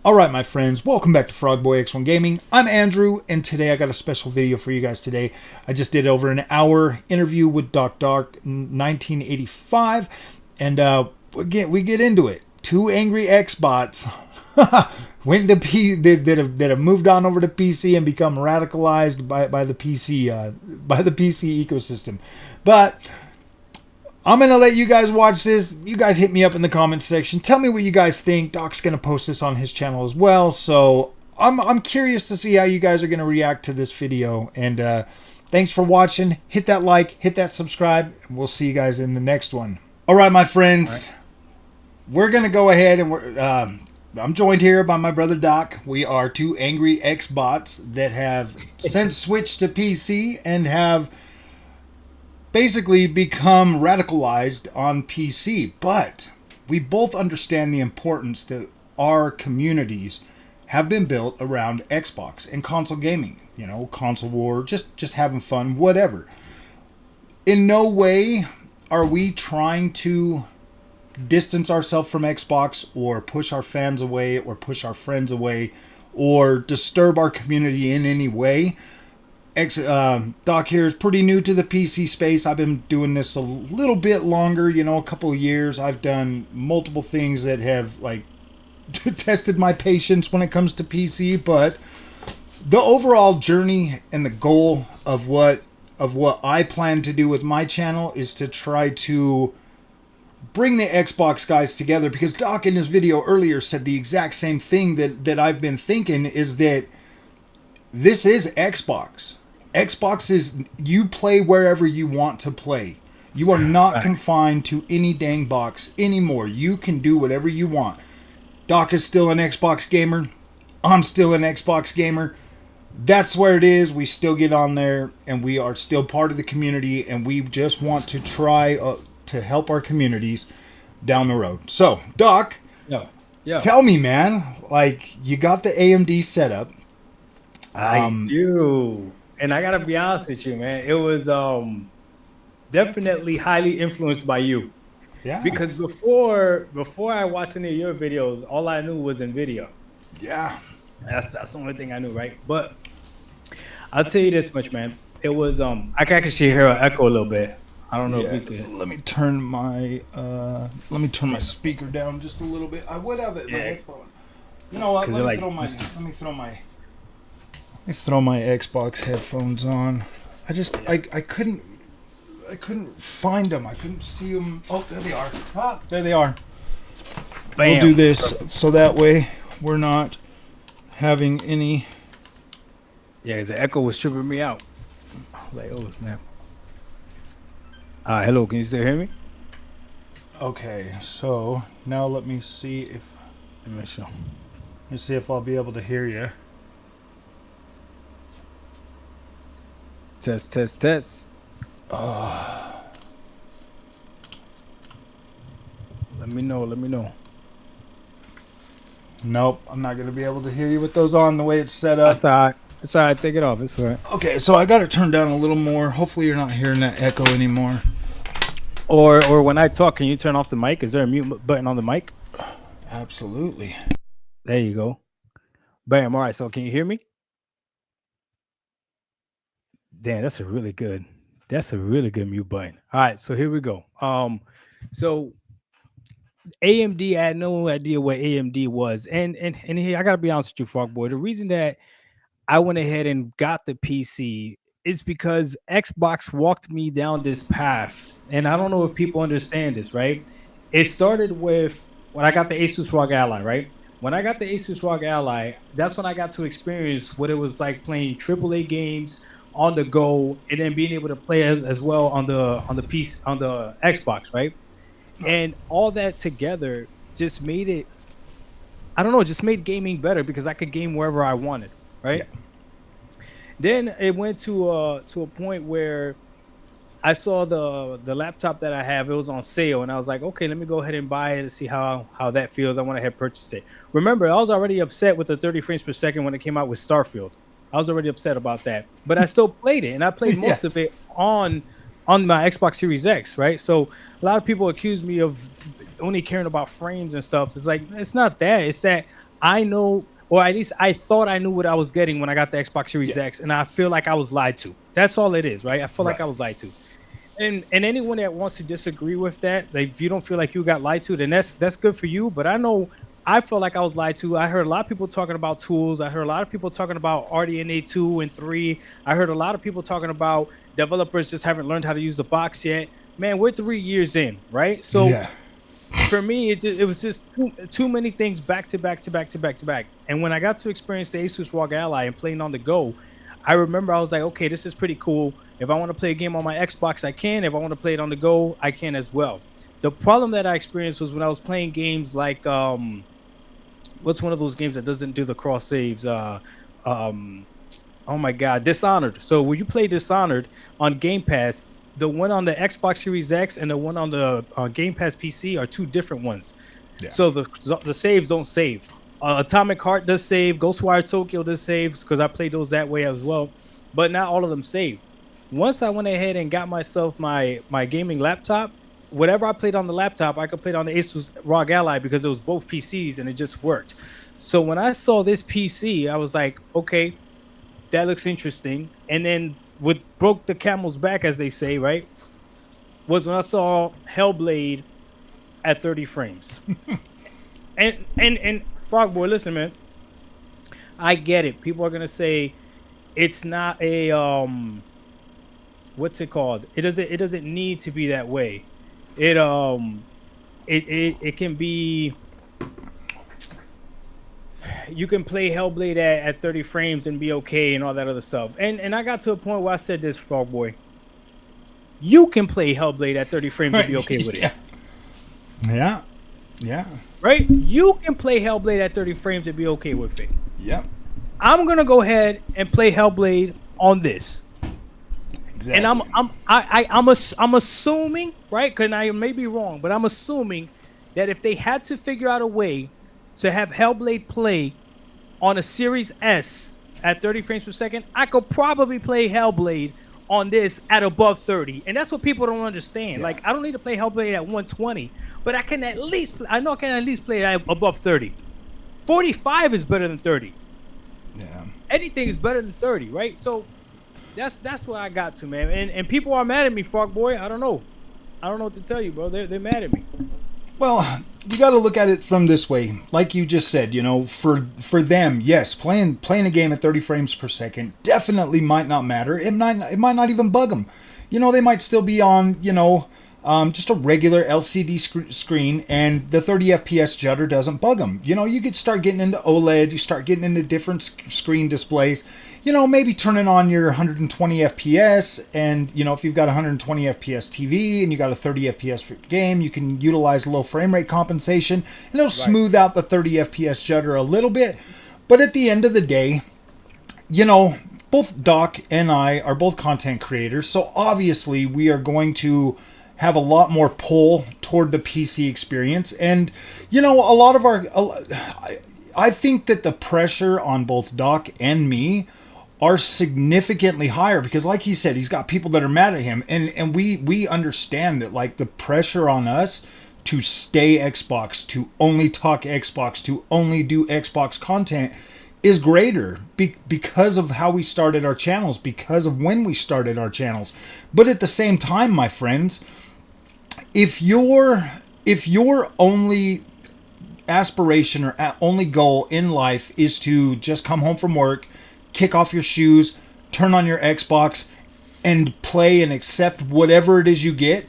All right, my friends, welcome back to FrogboyX1gaming. I'm Andrew, and today I got a special video for you guys today. I just did over an hour interview with Doc Dark 1985, and we get into it. Two angry X-bots went to that have moved on over to PC and become radicalized by the PC ecosystem. But I'm going to let you guys watch this. You guys hit me up in the comments section. Tell me what you guys think. Doc's going to post this on his channel as well. So I'm curious to see how you guys are going to react to this video. And thanks for watching. Hit that like, hit that subscribe, and we'll see you guys in the next one. All right, my friends. We're going to go ahead and I'm joined here by my brother Doc. We are two angry X-bots that have since switched to PC and have basically become radicalized on PC, but we both understand the importance that our communities have been built around Xbox and console gaming. You know, console war, just having fun, whatever. In no way are we trying to distance ourselves from Xbox or push our fans away or push our friends away or disturb our community in any way. Doc here is pretty new to the PC space. I've been doing this a little bit longer, you know, a couple of years. I've done multiple things that have like tested my patience when it comes to PC, but the overall journey and the goal of what I plan to do with my channel is to try to bring the Xbox guys together, because Doc in his video earlier said the exact same thing that I've been thinking, is that this is Xbox. Xbox is, you play wherever you want to play. You are not confined to any dang box anymore. You can do whatever you want. Doc is still an Xbox gamer. I'm still an Xbox gamer. That's where it is. We still get on there, and we are still part of the community, and we just want to try to help our communities down the road. So, Doc, tell me, man, like, you got the AMD setup. I do. And I gotta be honest with you, man. It was definitely highly influenced by you. Yeah. Because before I watched any of your videos, all I knew was NVIDIA. Yeah. That's the only thing I knew, right? But I'll tell you this much, man. It was I can actually hear an echo a little bit. I don't know if you could. Let me turn my speaker down just a little bit. I would have it in my headphone. You know what? Let me throw my Xbox headphones on. I couldn't find them. I couldn't see them. Oh, there they are. Ah, there they are. Bam. We'll do this so that way we're not having any. Yeah, the echo was tripping me out. Like, oh snap. Hello, can you still hear me? Okay, so now let me see if I'll be able to hear you. Test. Let me know. Nope, I'm not going to be able to hear you with those on the way it's set up. That's all right. Take it off. It's all right. Okay, so I got it turned down a little more. Hopefully you're not hearing that echo anymore. Or when I talk, can you turn off the mic? Is there a mute button on the mic? Absolutely. There you go. Bam. All right, so can you hear me? Damn, that's a really good mute button. All right, so here we go. So AMD, I had no idea what AMD was, and here I gotta be honest with you, Frogboy. The reason that I went ahead and got the PC is because Xbox walked me down this path, and I don't know if people understand this, right? It started with when I got the Asus ROG Ally, right? When I got the Asus ROG Ally, that's when I got to experience what it was like playing AAA games on the go, and then being able to play as well on the PC, on the Xbox, right? And all that together just made it, I don't know, just made gaming better because I could game wherever I wanted, right? Yeah. Then it went to a point where I saw the laptop that I have, it was on sale, and I was like, okay, let me go ahead and buy it and see how that feels. I went ahead and purchased it. Remember, I was already upset with the 30 frames per second when it came out with Starfield. I was already upset about that, but I still played it, and I played most of it on my Xbox Series X, right? So a lot of people accuse me of only caring about frames and stuff. It's like, it's not that. It's that I know, or at least I thought I knew what I was getting when I got the Xbox Series Yeah. X, and I feel like I was lied to. That's all it is, right? I feel like Right. I was lied to. And anyone that wants to disagree with that, like if you don't feel like you got lied to, then that's good for you. But I know I felt like I was lied to. I heard a lot of people talking about tools. I heard a lot of people talking about RDNA 2 and 3. I heard a lot of people talking about developers just haven't learned how to use the box yet. Man, we're 3 years in, right? So Yeah. for me, it was just too many things back to back to back to back to back. And when I got to experience the Asus ROG Ally and playing on the go, I remember I was like, okay, this is pretty cool. If I want to play a game on my Xbox, I can. If I want to play it on the go, I can as well. The problem that I experienced was when I was playing games like what's one of those games that doesn't do the cross saves? Um, Oh my God, Dishonored. So when you play Dishonored on Game Pass, the one on the Xbox Series X and the one on the Game Pass PC are two different ones. Yeah. So the saves don't save. Atomic Heart does save. Ghostwire Tokyo does saves because I played those that way as well, but not all of them save. Once I went ahead and got myself my gaming laptop, whatever I played on the laptop, I could play it on the Asus ROG Ally because it was both PCs and it just worked. So when I saw this PC, I was like, okay, that looks interesting. And then what broke the camel's back, as they say, right, was when I saw Hellblade at 30 frames. And Frogboy, listen, man, I get it. People are gonna say it's not a what's it called? It doesn't need to be that way. It it can be, you can play Hellblade at 30 frames and be okay and all that other stuff. And I got to a point where I said this, Frogboy. You can play Hellblade at 30 frames and be okay with it. Yeah. Yeah. Yeah. Right? You can play Hellblade at 30 frames and be okay with it. Yeah. I'm gonna go ahead and play Hellblade on this. Exactly. And I'm assuming, right? Because I may be wrong, but I'm assuming that if they had to figure out a way to have Hellblade play on a Series S at 30 frames per second, I could probably play Hellblade on this at above 30. And that's what people don't understand. Yeah. Like, I don't need to play Hellblade at 120, but I know I can at least play it above 30. 45 is better than 30. Yeah. Anything is better than 30, right? So that's what I got to, man. And people are mad at me, Frogboy. I don't know. I don't know what to tell you, bro. They're mad at me. Well, you got to look at it from this way. Like you just said, for them, yes, playing a game at 30 frames per second definitely might not matter. It might not even bug them. They might still be on, just a regular LCD screen, and the 30 FPS jutter doesn't bug them. You could start getting into OLED, you start getting into different screen displays. Maybe turning on your 120 FPS, and if you've got 120 FPS TV and you got a 30 FPS for game, you can utilize low frame rate compensation, and it'll smooth out the 30 FPS jutter a little bit. But at the end of the day, both Doc and I are both content creators, so obviously we are going to have a lot more pull toward the PC experience. And a lot of I think that the pressure on both Doc and me are significantly higher because, like he said, he's got people that are mad at him, and we understand that, like, the pressure on us to stay Xbox, to only talk Xbox, to only do Xbox content is greater because of how we started our channels, because of when we started our channels. But at the same time, my friends, if your only aspiration or only goal in life is to just come home from work, kick off your shoes, turn on your Xbox, and play and accept whatever it is you get,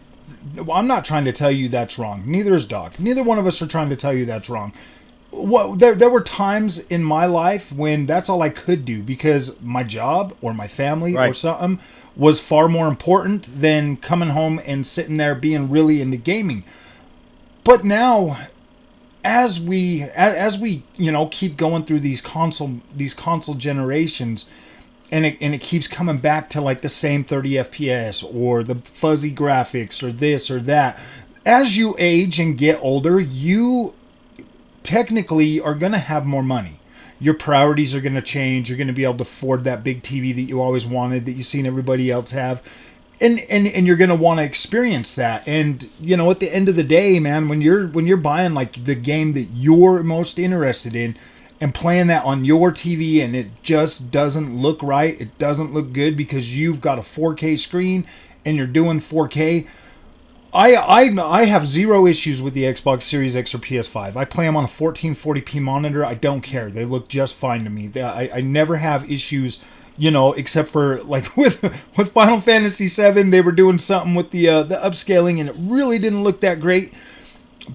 I'm not trying to tell you that's wrong. Neither is Doc. Neither one of us are trying to tell you that's wrong. There were times in my life when that's all I could do because my job or my family or something was far more important than coming home and sitting there being really into gaming. But now, as we keep going through these console generations, and it keeps coming back to like the same 30 FPS or the fuzzy graphics or this or that. As you age and get older, you technically are going to have more money. Your priorities are going to change. You're going to be able to afford that big TV that you always wanted, that you've seen everybody else have. And you're going to want to experience that. And, at the end of the day, man, when you're buying like the game that you're most interested in, and playing that on your TV, and it just doesn't look right. It doesn't look good because you've got a 4K screen and you're doing 4K. I have zero issues with the Xbox Series X or PS5. I play them on a 1440p monitor. I don't care. They look just fine to me. I never have issues, except for like with Final Fantasy VII, they were doing something with the upscaling, and it really didn't look that great.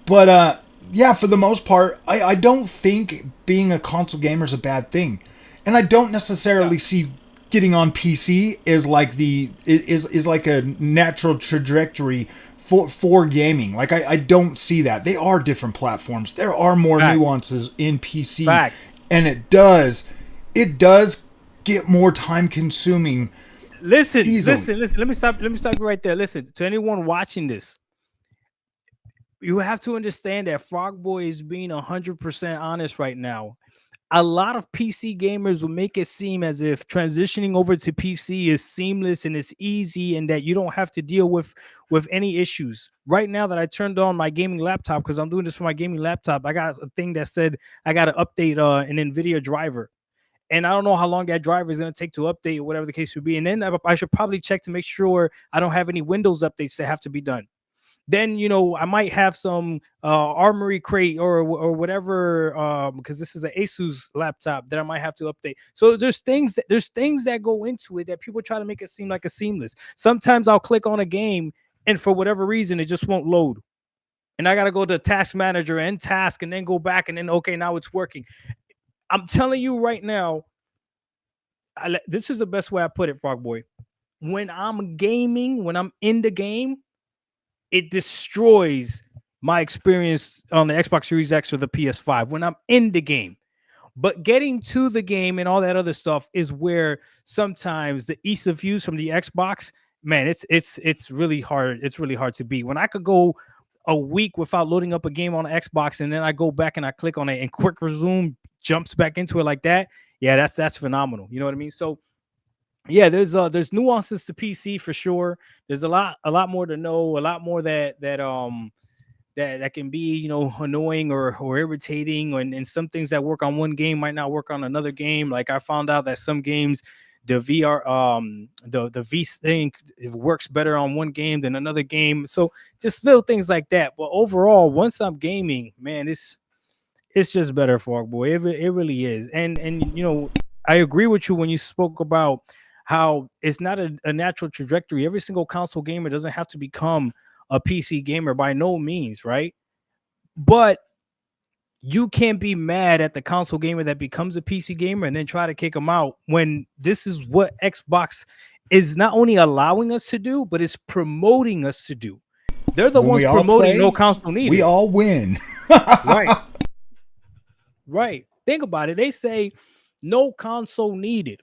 But yeah, for the most part, I don't think being a console gamer is a bad thing, and I don't necessarily see getting on PC is like is like a natural trajectory for gaming. Like I don't see that. They are different platforms. There are more nuances in PC, and it does get more time consuming. Listen. Let me stop you right there. Listen, to anyone watching this, you have to understand that Frogboy is being 100% honest right now. A lot of PC gamers will make it seem as if transitioning over to PC is seamless and it's easy and that you don't have to deal with any issues. Right now that I turned on my gaming laptop, because I'm doing this for my gaming laptop, I got a thing that said I got to update an NVIDIA driver. And I don't know how long that driver is going to take to update or whatever the case would be. And then I should probably check to make sure I don't have any Windows updates that have to be done. Then I might have some Armory Crate or whatever, because this is an Asus laptop that I might have to update. So there's things that go into it that people try to make it seem like a seamless. Sometimes I'll click on a game and for whatever reason it just won't load, and I gotta go to Task Manager and Task and then go back and then okay, now it's working. I'm telling you right now, this is the best way I put it, Frogboy. When I'm gaming, when I'm in the game, it destroys my experience on the Xbox Series X or the PS5 when I'm in the game. But getting to the game and all that other stuff is where sometimes the ease of use from the Xbox, man, it's really hard. It's really hard to beat. When I could go a week without loading up a game on the Xbox and then I go back and I click on it and quick resume jumps back into it like that. Yeah, that's phenomenal. You know what I mean? So yeah, there's nuances to PC for sure. There's a lot more to know, a lot more that can be annoying or irritating, and some things that work on one game might not work on another game. Like I found out that some games, the VR the V Sync, it works better on one game than another game. So just little things like that. But overall, once I'm gaming, man, it's just better, Frogboy. It really is. And I agree with you when you spoke about how it's not a natural trajectory. Every single console gamer doesn't have to become a PC gamer by no means, right? But you can't be mad at the console gamer that becomes a PC gamer and then try to kick them out when this is what Xbox is not only allowing us to do, but it's promoting us to do. They're the When ones we all promoting play, no console needed. we all win. Right. Right. Think about it. They say no console needed.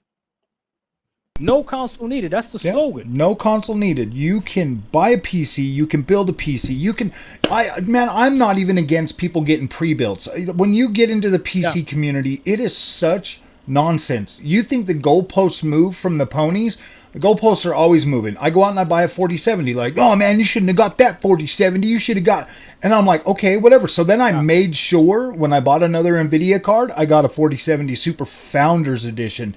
No console needed. That's the slogan. No console needed. You can buy a PC. You can build a PC. I'm not even against people getting pre-builts. When you get into the PC community, it is such nonsense. You think the goalposts move from the ponies? The goalposts are always moving. I go out and I buy a 4070. Like, oh man, you shouldn't have got that 4070. You should have got. And I'm like, okay, whatever. So then I made sure when I bought another NVIDIA card, I got a 4070 Super Founders Edition.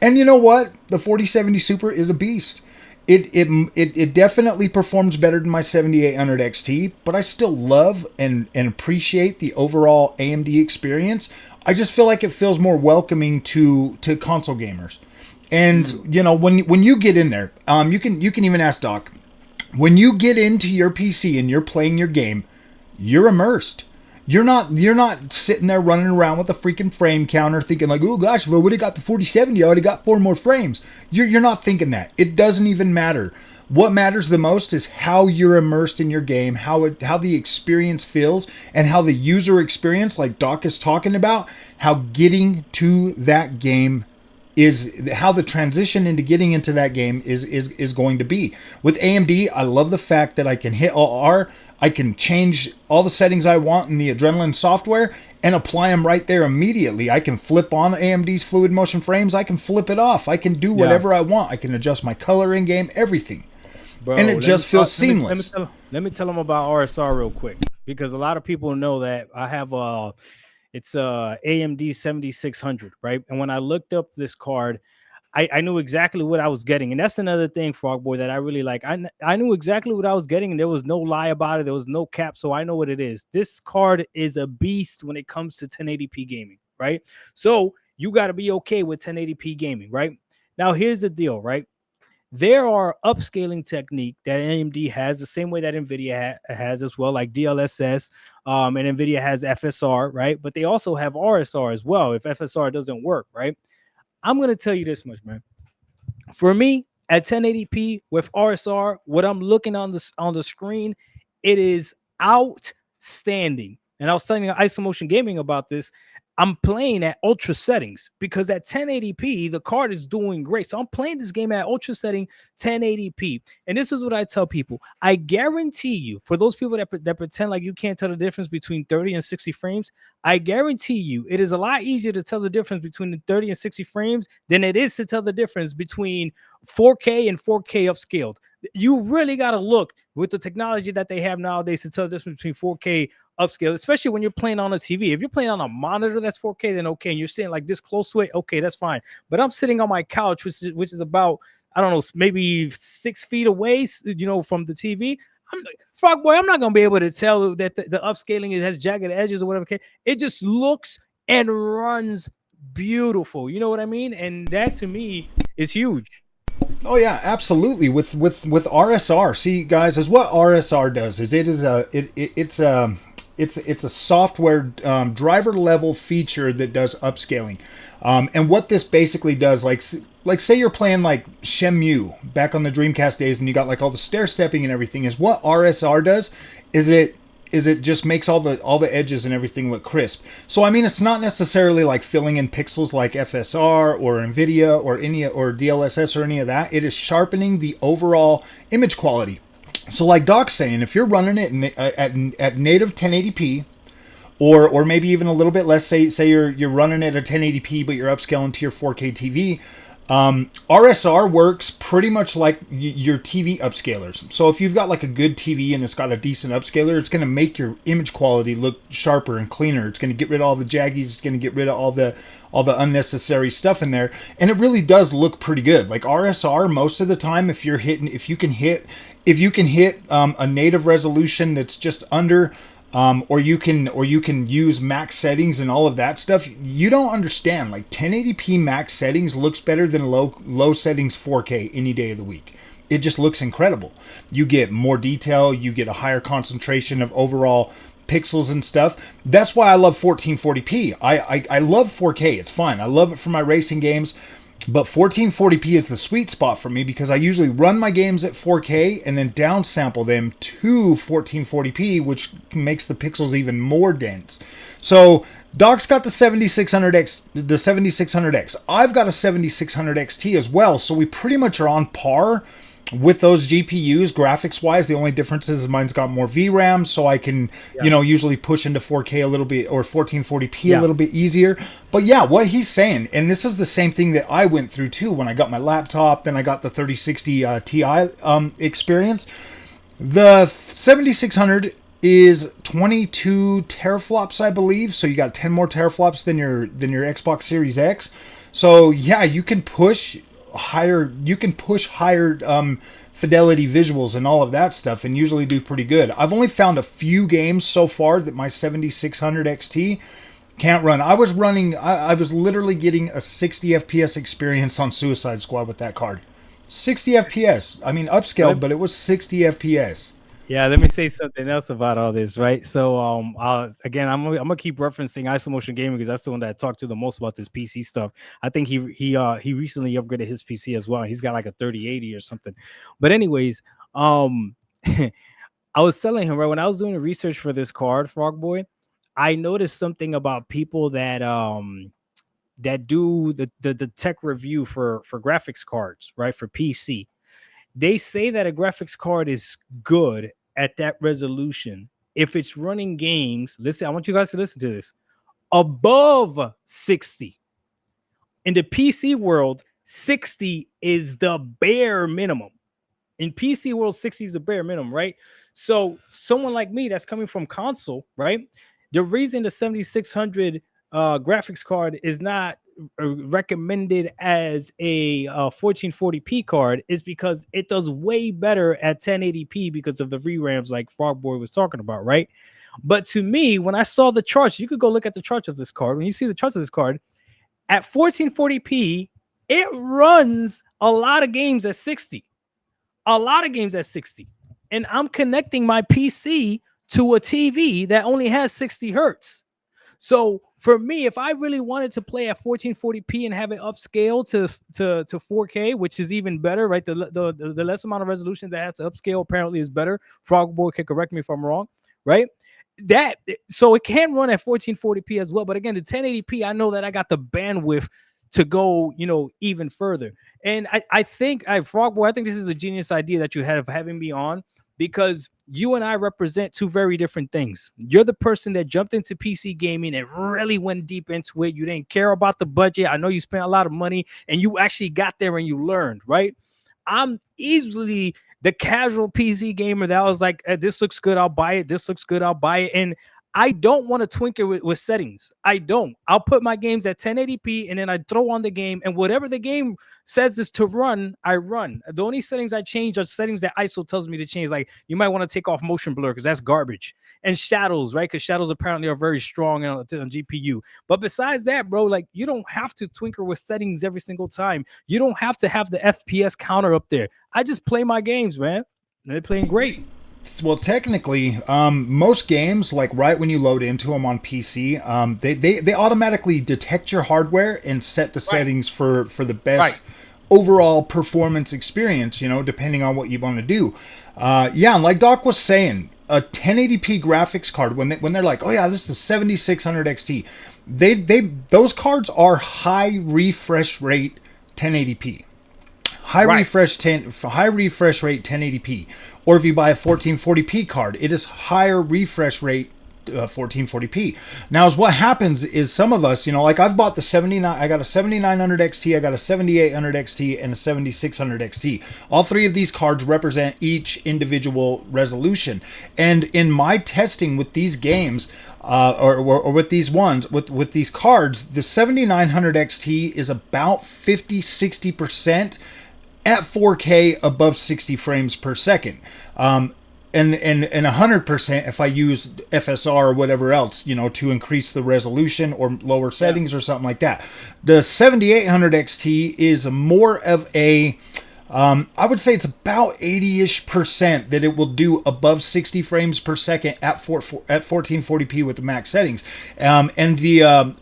And you know what? The 4070 Super is a beast. It definitely performs better than my 7800 XT, but I still love and appreciate the overall AMD experience. I just feel like it feels more welcoming to console gamers. And when you get in there, you can even ask Doc. When you get into your PC and you're playing your game, you're immersed. You're not sitting there running around with a freaking frame counter thinking like, oh gosh, if I would have got the 4070, I would have got 4 more frames. You're not thinking that. It doesn't even matter. What matters the most is how you're immersed in your game, how the experience feels, and how the user experience, like Doc is talking about, how getting to that game is, how the transition into getting into that game is going to be. With AMD, I love the fact that I can hit R. I can change all the settings I want in the Adrenaline software and apply them right there immediately. I can flip on AMD's fluid motion frames. I can flip it off. I can do whatever I want. I can adjust my color in game, everything. Bro, and it just feels seamless. Let me tell them about RSR real quick, because a lot of people know that I have It's AMD 7600, right? And when I looked up this card, I knew exactly what I was getting. And that's another thing, Frogboy, that I really like. I knew exactly what I was getting, and there was no lie about it. There was no cap. So I know what it is. This card is a beast when it comes to 1080p gaming, right? So you got to be okay with 1080p gaming, right? Now, here's the deal, right? There are upscaling technique that AMD has the same way that NVIDIA has as well, like DLSS, and NVIDIA has FSR, right? But they also have RSR as well if FSR doesn't work, right? I'm going to tell you this much, man. For me, at 1080p with RSR, what I'm looking on the screen, it is outstanding. And I was telling Isomotion Gaming about this. I'm playing at ultra settings because at 1080p, the card is doing great. So I'm playing this game at ultra setting 1080p. And this is what I tell people. I guarantee you, for those people that pretend like you can't tell the difference between 30 and 60 frames, I guarantee you it is a lot easier to tell the difference between the 30 and 60 frames than it is to tell the difference between 4K and 4K upscaled. You really got to look with the technology that they have nowadays to tell the difference between 4K upscale, especially when you're playing on a TV. If you're playing on a monitor that's 4K, then okay, and you're sitting like this close to it, okay, that's fine. But I'm sitting on my couch, which is about, I don't know, maybe 6 feet away, from the TV. I'm Frog Boy. I'm not gonna be able to tell that the upscaling has jagged edges or whatever. It just looks and runs beautiful. You know what I mean? And that to me is huge. Oh yeah, absolutely. With RSR, see guys, is what RSR does is it is a it's a software driver level feature that does upscaling, and what this basically does, like say you're playing like Shenmue back on the Dreamcast days, and you got like all the stair stepping and everything. Is what RSR does is it just makes all the edges and everything look crisp. So I mean, it's not necessarily like filling in pixels like FSR or NVIDIA or DLSS or any of that. It is sharpening the overall image quality. So like Doc's saying, if you're running it at native 1080p, or maybe even a little bit less, say you're running it at 1080p but you're upscaling to your 4K TV, RSR works pretty much like your TV upscalers. So if you've got like a good TV and it's got a decent upscaler, it's going to make your image quality look sharper and cleaner. It's going to get rid of all the jaggies. It's going to get rid of all the unnecessary stuff in there, and it really does look pretty good. Like RSR, most of the time, if you can hit a native resolution that's just under, or you can use max settings and all of that stuff. You don't understand. Like 1080p max settings looks better than low settings 4K any day of the week. It just looks incredible. You get more detail. You get a higher concentration of overall pixels and stuff. That's why I love 1440p. I love 4K. It's fine. I love it for my racing games. But 1440p is the sweet spot for me because I usually run my games at 4K and then downsample them to 1440p, which makes the pixels even more dense. So Doc's got the 7600X. I've got a 7600 XT as well. So we pretty much are on par with those GPUs graphics wise. The only difference is mine's got more VRAM, so I can usually push into 4K a little bit, or 1440p a little bit easier. But yeah, what he's saying, and this is the same thing that I went through too when I got my laptop, then I got the 3060 Ti experience. The 7600 is 22 teraflops, I believe, so you got 10 more teraflops than your Xbox Series X. So yeah, you can push higher fidelity visuals and all of that stuff, and usually do pretty good. I've only found a few games so far that my 7600 XT can't run. I was literally getting a 60 FPS experience on Suicide Squad with that card. 60 FPS. I mean, upscaled, but it was 60 FPS. Yeah, let me say something else about all this, right? So, again, I'm gonna keep referencing Isomotion Gaming because that's the one that I talked to the most about this PC stuff. I think he recently upgraded his PC as well. He's got like a 3080 or something. But anyways, I was telling him, right, when I was doing the research for this card, Frog Boy, I noticed something about people that do the tech review for graphics cards, right, for PC. They say that a graphics card is good at that resolution if it's running games. Listen, I want you guys to listen to this, above 60. In the PC world, 60 is the bare minimum. In PC world, 60 is the bare minimum, right? So someone like me that's coming from console, right? The reason the 7600 graphics card is not recommended as a 1440p card is because it does way better at 1080p because of the VRAMs like Frogboy was talking about, right? But to me, when I saw the charts, you could go look at the charts of this card. When you see the charts of this card at 1440p, it runs a lot of games at 60. A lot of games at 60. And I'm connecting my PC to a TV that only has 60 hertz. So for me, if I really wanted to play at 1440p and have it upscale to 4K, which is even better, right? The less amount of resolution that has to upscale apparently is better. Frogboy can correct me if I'm wrong, right? That so it can run at 1440p as well. But again, the 1080p, I know that I got the bandwidth to go, even further. And I think Frogboy, I think this is a genius idea that you have having me on, because you and I represent two very different things. You're the person that jumped into PC gaming and really went deep into it. You didn't care about the budget. I know you spent a lot of money and you actually got there and you learned, right? I'm easily the casual PC gamer that was like, this looks good, I'll buy it. This looks good, I'll buy it. And I don't want to twinker with settings. I don't. I'll put my games at 1080p and then I throw on the game, and whatever the game says is to run, I run. The only settings I change are settings that ISO tells me to change. Like you might want to take off motion blur because that's garbage, and shadows, right? Because shadows apparently are very strong on GPU. But besides that, bro, like you don't have to twinker with settings every single time. You don't have to have the FPS counter up there. I just play my games, man. They're playing great. Well, technically, most games, like right when you load into them on PC, they automatically detect your hardware and set the settings for the best overall performance experience, depending on what you want to do. Yeah, and like Doc was saying, a 1080p graphics card, when they're like, oh yeah, this is 7600 XT, those cards are high refresh rate 1080p. High refresh rate 1080p. Or if you buy a 1440p card, it is higher refresh rate 1440p. Now, what happens is some of us, like I've bought the 79, I got a 7900 XT, I got a 7800 XT, and a 7600 XT. All three of these cards represent each individual resolution. And in my testing with these games, or with these ones, with these cards, the 7900 XT is about 50-60% at 4K above 60 frames per second. And 100% if I use FSR or whatever else, to increase the resolution or lower settings or something like that. The 7800 XT is more of a, I would say it's about 80-ish% that it will do above 60 frames per second at 1440p with the max settings. And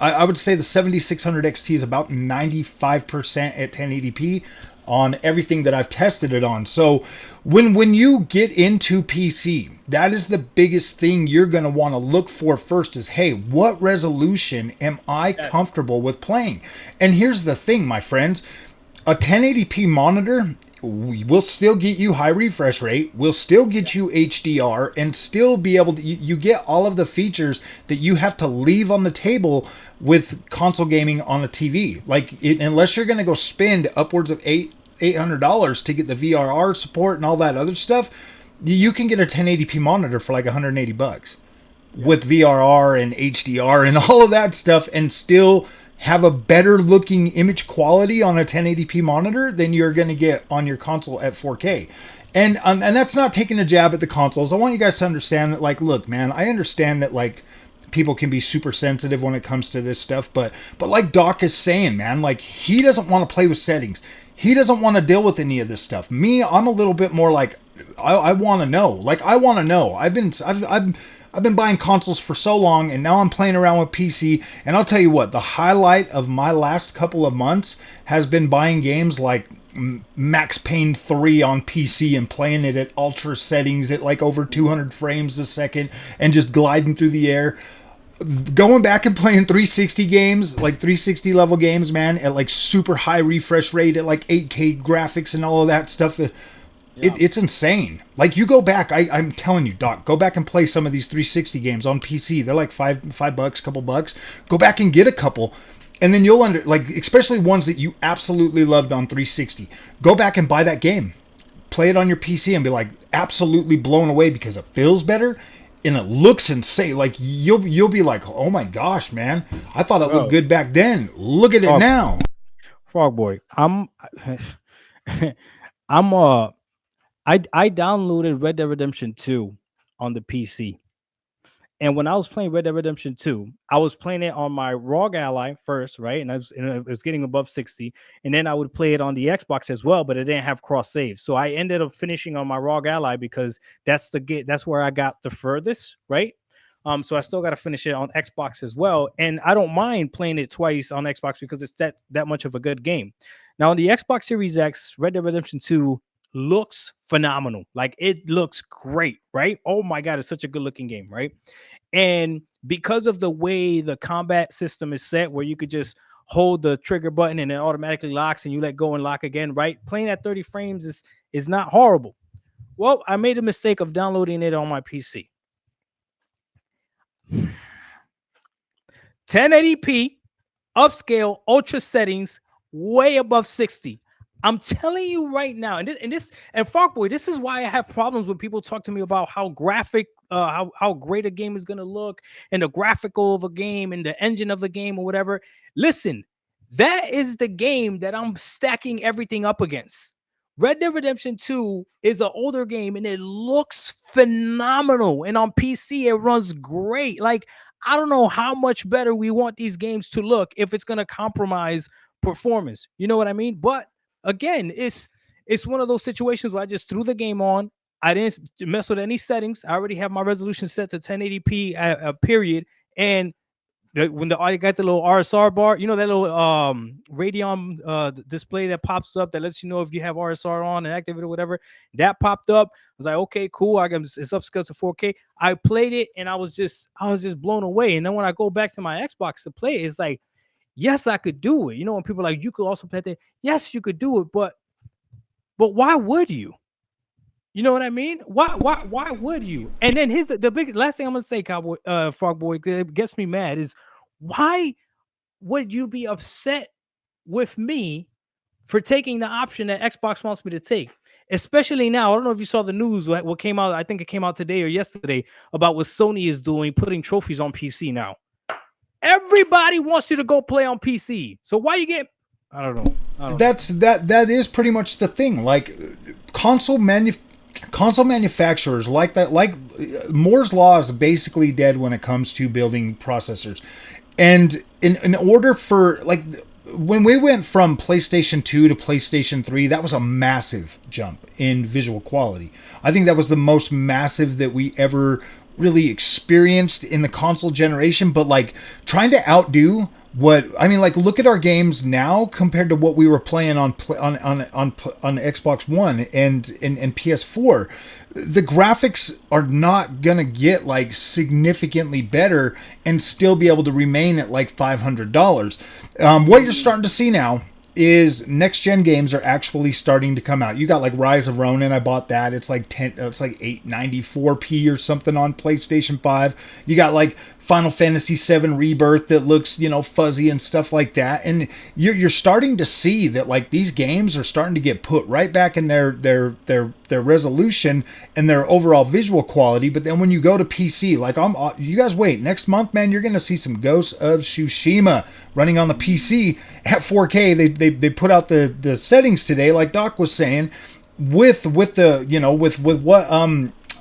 I would say the 7600 XT is about 95% at 1080p. On everything that I've tested it on. So when you get into PC, that is the biggest thing you're going to want to look for first is, hey, what resolution am I comfortable with playing? And here's the thing, my friends, a 1080p monitor will still get you high refresh rate, will still get you HDR, and still be able to, you get all of the features that you have to leave on the table with console gaming on a TV. Like, unless you're going to go spend upwards of $800 to get the VRR support and all that other stuff, you can get a 1080p monitor for like $180 with VRR and HDR and all of that stuff, and still have a better looking image quality on a 1080p monitor than you're going to get on your console at 4K. And that's not taking a jab at the consoles. I want you guys to understand that, like, look, man, I understand that, like, people can be super sensitive when it comes to this stuff, but like Doc is saying, man, like, he doesn't want to play with settings. He doesn't want to deal with any of this stuff. Me, I'm a little bit more like, I want to know. Like, I want to know. I've been buying consoles for so long, and now I'm playing around with PC. And I'll tell you what, the highlight of my last couple of months has been buying games like Max Payne 3 on PC and playing it at ultra settings at like over 200 frames a second and just gliding through the air. Going back and playing 360 games, like 360 level games, man, at like super high refresh rate, at like 8K graphics and all of that stuff. It's insane. Like, you go back, I'm telling you, Doc, go back and play some of these 360 games on PC. They're like $5, couple bucks. Go back and get a couple, and then you'll especially ones that you absolutely loved on 360. Go back and buy that game, play it on your PC, and be like absolutely blown away because it feels better. and it looks insane. Like you'll be like, oh my gosh, man, I thought it looked Bro, good back then. Look at it Frog now. Frog Boy, I'm I downloaded Red Dead Redemption 2 on the PC. And when I was playing Red Dead Redemption 2, I was playing it on my ROG Ally first, right? And it was getting above 60. And then I would play it on the Xbox as well, but it didn't have cross save. So I ended up finishing on my ROG Ally because that's where I got the furthest, right? So I still got to finish it on Xbox as well. And I don't mind playing it twice on Xbox because it's that much of a good game. Now on the Xbox Series X, Red Dead Redemption 2 looks phenomenal. Like it looks great, right? Oh my god, it's such a good looking game, right? And because of the way the combat system is set, where you could just hold the trigger button and it automatically locks and you let go and lock again, right? Playing at 30 frames is not horrible. Well, I made a mistake of downloading it on my PC. 1080p, upscale, ultra settings, way above 60. I'm telling you right now, and Farkboy, this is why I have problems when people talk to me about how how great a game is gonna look, and the graphical of a game, and the engine of the game, or whatever. Listen, that is the game that I'm stacking everything up against. Red Dead Redemption 2 is an older game and it looks phenomenal. And on PC, it runs great. Like, I don't know how much better we want these games to look if it's going to compromise performance. You know what I mean? But again, it's one of those situations where I just threw the game on. I didn't mess with any settings. I already have my resolution set to 1080p period. And when I got the little RSR bar, you know, that little Radeon display that pops up that lets you know if you have RSR on and activate or whatever, that popped up. I was like, okay, cool. It's upscaled to 4K. I played it and I was just blown away. And then when I go back to my Xbox to play it, it's like, yes, I could do it. You know, when people are like, you could also play that. Yes, you could do it, but why would you? You know what I mean? Why would you? And then here's the big last thing I'm gonna say, Cowboy Frog Boy, that gets me mad is why would you be upset with me for taking the option that Xbox wants me to take? Especially now, I don't know if you saw the news, what came out, I think it came out today or yesterday, about what Sony is doing, putting trophies on PC now. Everybody wants you to go play on PC. So why you get I don't know. I don't know. That is pretty much the thing. Like console manufacturers like that, like Moore's law is basically dead when it comes to building processors. And in order for, like, when we went from PlayStation 2 to PlayStation 3, that was a massive jump in visual quality. I think that was the most massive that we ever really experienced in the console generation. But like, trying to outdo what I mean, like, look at our games now compared to what we were playing on Xbox One and PS4. The graphics are not gonna get like significantly better and still be able to remain at like $500. What you're starting to see now is next gen games are actually starting to come out. You got like Rise of Ronin. I bought that. It's like 894p or something on PlayStation 5. You got like Final Fantasy 7 Rebirth that looks, you know, fuzzy and stuff like that. And you're starting to see that like these games are starting to get put right back in their resolution and their overall visual quality. But then when you go to PC, like you guys wait, next month, man, you're gonna see some Ghosts of Tsushima running on the PC at 4K. They put out the settings today, like Doc was saying, with the, you know, with what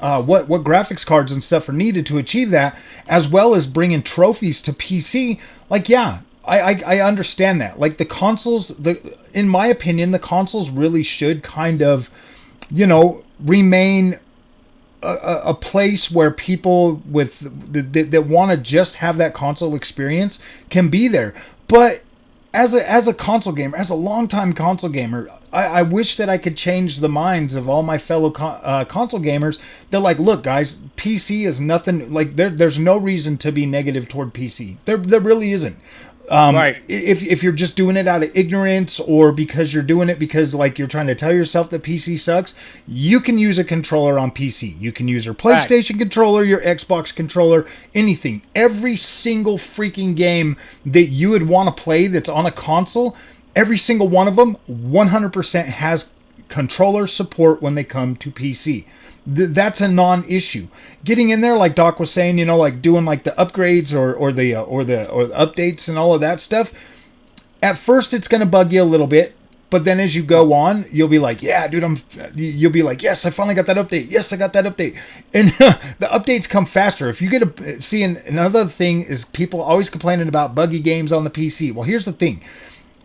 graphics cards and stuff are needed to achieve that, as well as bringing trophies to PC. Like, yeah, I understand that. Like, the consoles, in my opinion, the consoles really should kind of, you know, remain a place where people that want to just have that console experience can be there. But as a console gamer, as a longtime console gamer, I wish that I could change the minds of all my fellow console gamers. They're like, look, guys, PC is nothing. Like, there's no reason to be negative toward PC. There really isn't. Right. If you're just doing it out of ignorance, or because you're doing it because like you're trying to tell yourself that PC sucks, you can use a controller on PC. You can use your PlayStation controller, your Xbox controller, anything. Every single freaking game that you would want to play that's on a console, every single one of them 100% has controller support when they come to PC. That's a non-issue. Getting in there, like Doc was saying, you know, like doing like the upgrades or the updates and all of that stuff. At first, it's going to bug you a little bit, but then as you go on, you'll be like, yeah, dude, you'll be like, yes, I finally got that update. Yes, I got that update. And the updates come faster. If you see, another thing is people always complaining about buggy games on the PC. Well, here's the thing.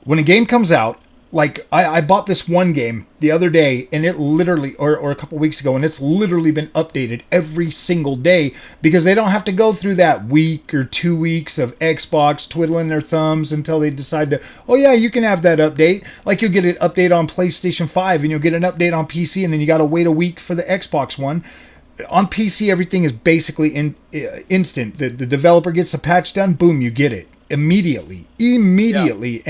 When a game comes out, like I bought this one game the other day, and it literally, or a couple weeks ago, and it's literally been updated every single day because they don't have to go through that week or 2 weeks of Xbox twiddling their thumbs until they decide to, oh yeah, you can have that update. Like you'll get an update on PlayStation 5 and you'll get an update on PC, and then you got to wait a week for the Xbox one. On PC, everything is basically instant. The developer gets the patch done, boom, you get it immediately, yeah.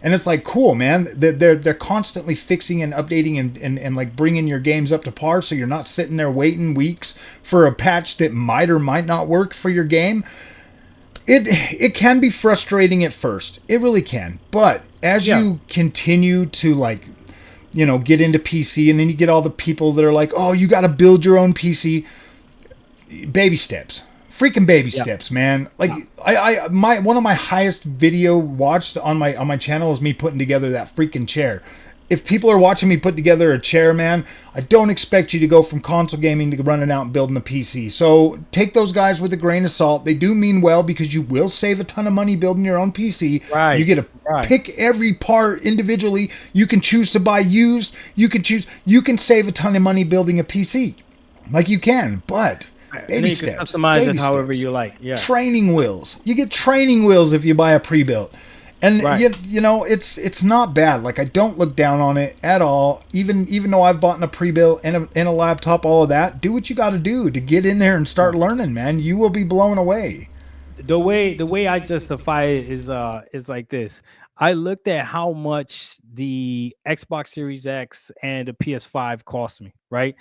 And it's like, cool, man. They're constantly fixing and updating and like bringing your games up to par, so you're not sitting there waiting weeks for a patch that might or might not work for your game. It can be frustrating at first, it really can, but as you continue to like, you know, get into PC, and then you get all the people that are like, oh, you got to build your own PC. Baby steps. Freaking baby steps, man. Like one of my highest video watched on my channel is me putting together that freaking chair. If people are watching me put together a chair, man, I don't expect you to go from console gaming to running out and building a PC. So take those guys with a grain of salt. They do mean well, because you will save a ton of money building your own PC. Right. You get to pick every part individually. You can choose to buy used. You can save a ton of money building a PC. Like you can, but baby steps. Customize it however you like. Yeah. Training wheels. You get training wheels if you buy a pre-built. And you know, it's not bad. Like, I don't look down on it at all. Even though I've bought a pre-built and a laptop, all of that. Do what you got to do to get in there and start learning, man. You will be blown away. The way I justify it is like this. I looked at how much the Xbox Series X and the PS5 cost me, right?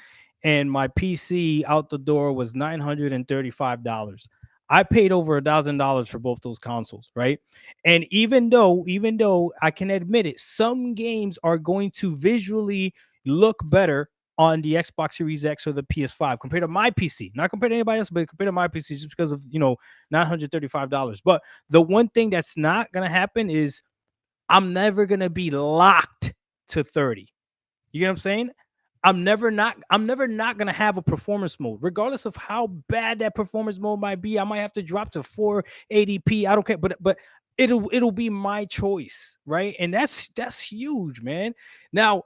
And my PC out the door was $935. I paid over $1,000 for both those consoles, right? And even though I can admit it, some games are going to visually look better on the Xbox Series X or the PS5 compared to my PC. Not compared to anybody else, but compared to my PC, just because of, you know, $935. But the one thing that's not gonna happen is I'm never gonna be locked to 30. You get what I'm saying? I'm never not gonna have a performance mode, regardless of how bad that performance mode might be. I might have to drop to 480p. I don't care, but it'll be my choice, right? And that's huge, man. Now,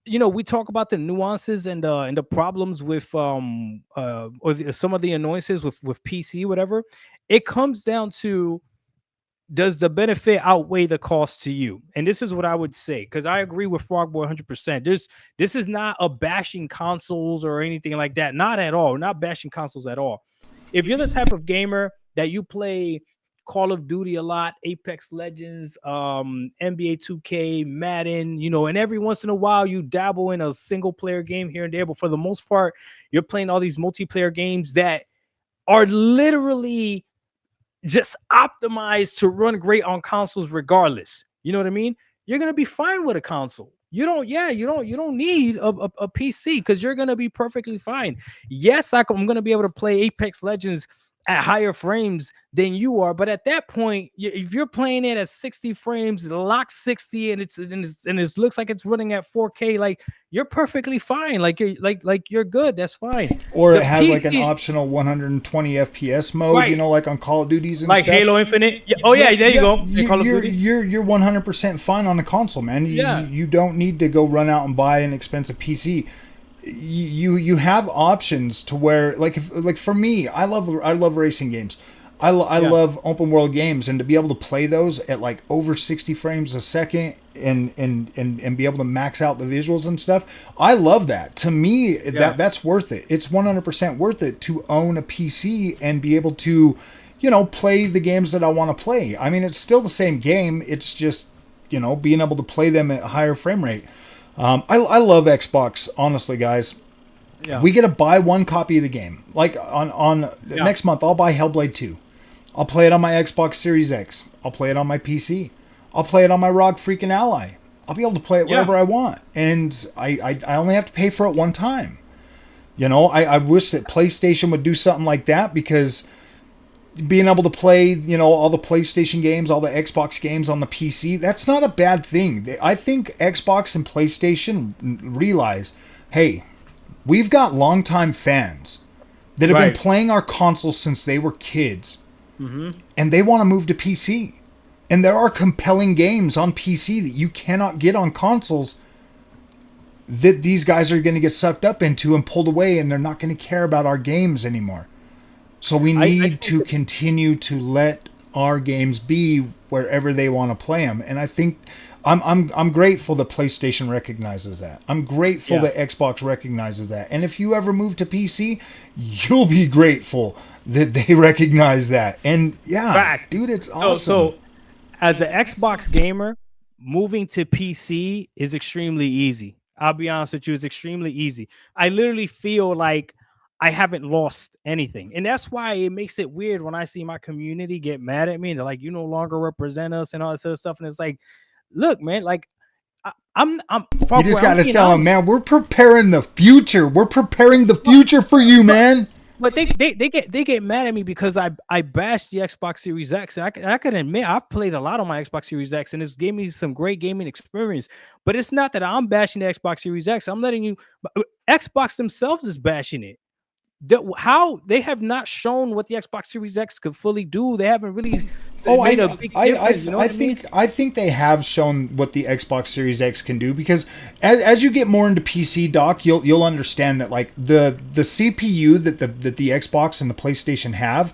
you know, we talk about the nuances and the problems with some of the annoyances with PC, whatever. It comes down to, does the benefit outweigh the cost to you? And this is what I would say, because I agree with Frogboy 100%. This is not a bashing consoles or anything like that. Not at all. Not bashing consoles at all. If you're the type of gamer that you play Call of Duty a lot, Apex Legends, NBA 2K, Madden, you know, and every once in a while you dabble in a single player game here and there, but for the most part, you're playing all these multiplayer games that are literally just optimized to run great on consoles regardless. You know what I mean? You're gonna be fine with a console. You don't need a PC, because you're gonna be perfectly fine. Yes, I'm gonna be able to play Apex Legends at higher frames than you are, but at that point, if you're playing it at 60 frames, lock 60, and it looks like it's running at 4K, like, you're perfectly fine. Like you're good. That's fine. Or it has like an optional 120 FPS mode, right, you know, like on Call of Duties and like stuff. Halo Infinite. Yeah. Oh yeah, there you go. Call of Duty. You're 100% fine on the console, man. You don't need to go run out and buy an expensive PC. You have options to where, like for me, I love racing games. I love open world games, and to be able to play those at like over 60 frames a second and be able to max out the visuals and stuff, I love that. To me, that's worth it. It's 100% worth it to own a PC and be able to, you know, play the games that I want to play. I mean, it's still the same game. It's just, you know, being able to play them at a higher frame rate. I love Xbox, honestly, guys. Yeah. We get to buy one copy of the game. Like on next month, I'll buy Hellblade 2. I'll play it on my Xbox Series X. I'll play it on my PC. I'll play it on my ROG freaking Ally. I'll be able to play it wherever I want, and I only have to pay for it one time. You know, I wish that PlayStation would do something like that, because being able to play, you know, all the PlayStation games, all the Xbox games on the PC, that's not a bad thing. I think Xbox and PlayStation realize, hey, we've got longtime fans that have been playing our consoles since they were kids, and they want to move to PC. And there are compelling games on PC that you cannot get on consoles that these guys are going to get sucked up into and pulled away, and they're not going to care about our games anymore. So we need to continue to let our games be wherever they want to play them. And I think I'm grateful that PlayStation recognizes that. I'm grateful that Xbox recognizes that. And if you ever move to PC, you'll be grateful that they recognize that. And dude, it's awesome. So as an Xbox gamer, moving to PC is extremely easy. I'll be honest with you, it's extremely easy. I literally feel like I haven't lost anything. And that's why it makes it weird when I see my community get mad at me and they're like, you no longer represent us and all this other stuff. And it's like, look, man, like I'm you just got to tell them, man, we're preparing the future. We're preparing the future for you, man. But they get mad at me because I bashed the Xbox Series X, and I can admit I've played a lot on my Xbox Series X, and it's gave me some great gaming experience. But it's not that I'm bashing the Xbox Series X. I'm letting you. Xbox themselves is bashing it. How they have not shown what the Xbox Series X could fully do. They haven't really made a big difference. You know what I mean? I think they have shown what the Xbox Series X can do, because as you get more into PC, Doc, you'll understand that, like, the CPU that the Xbox and the PlayStation have,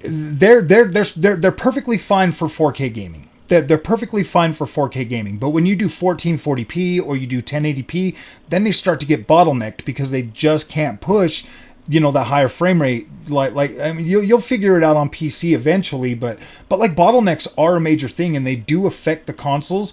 they're perfectly fine for 4K gaming. They're perfectly fine for 4K gaming. But when you do 1440p or you do 1080p, then they start to get bottlenecked because they just can't push, you know, that higher frame rate. Like I mean, you'll figure it out on PC eventually, but like, bottlenecks are a major thing, and they do affect the consoles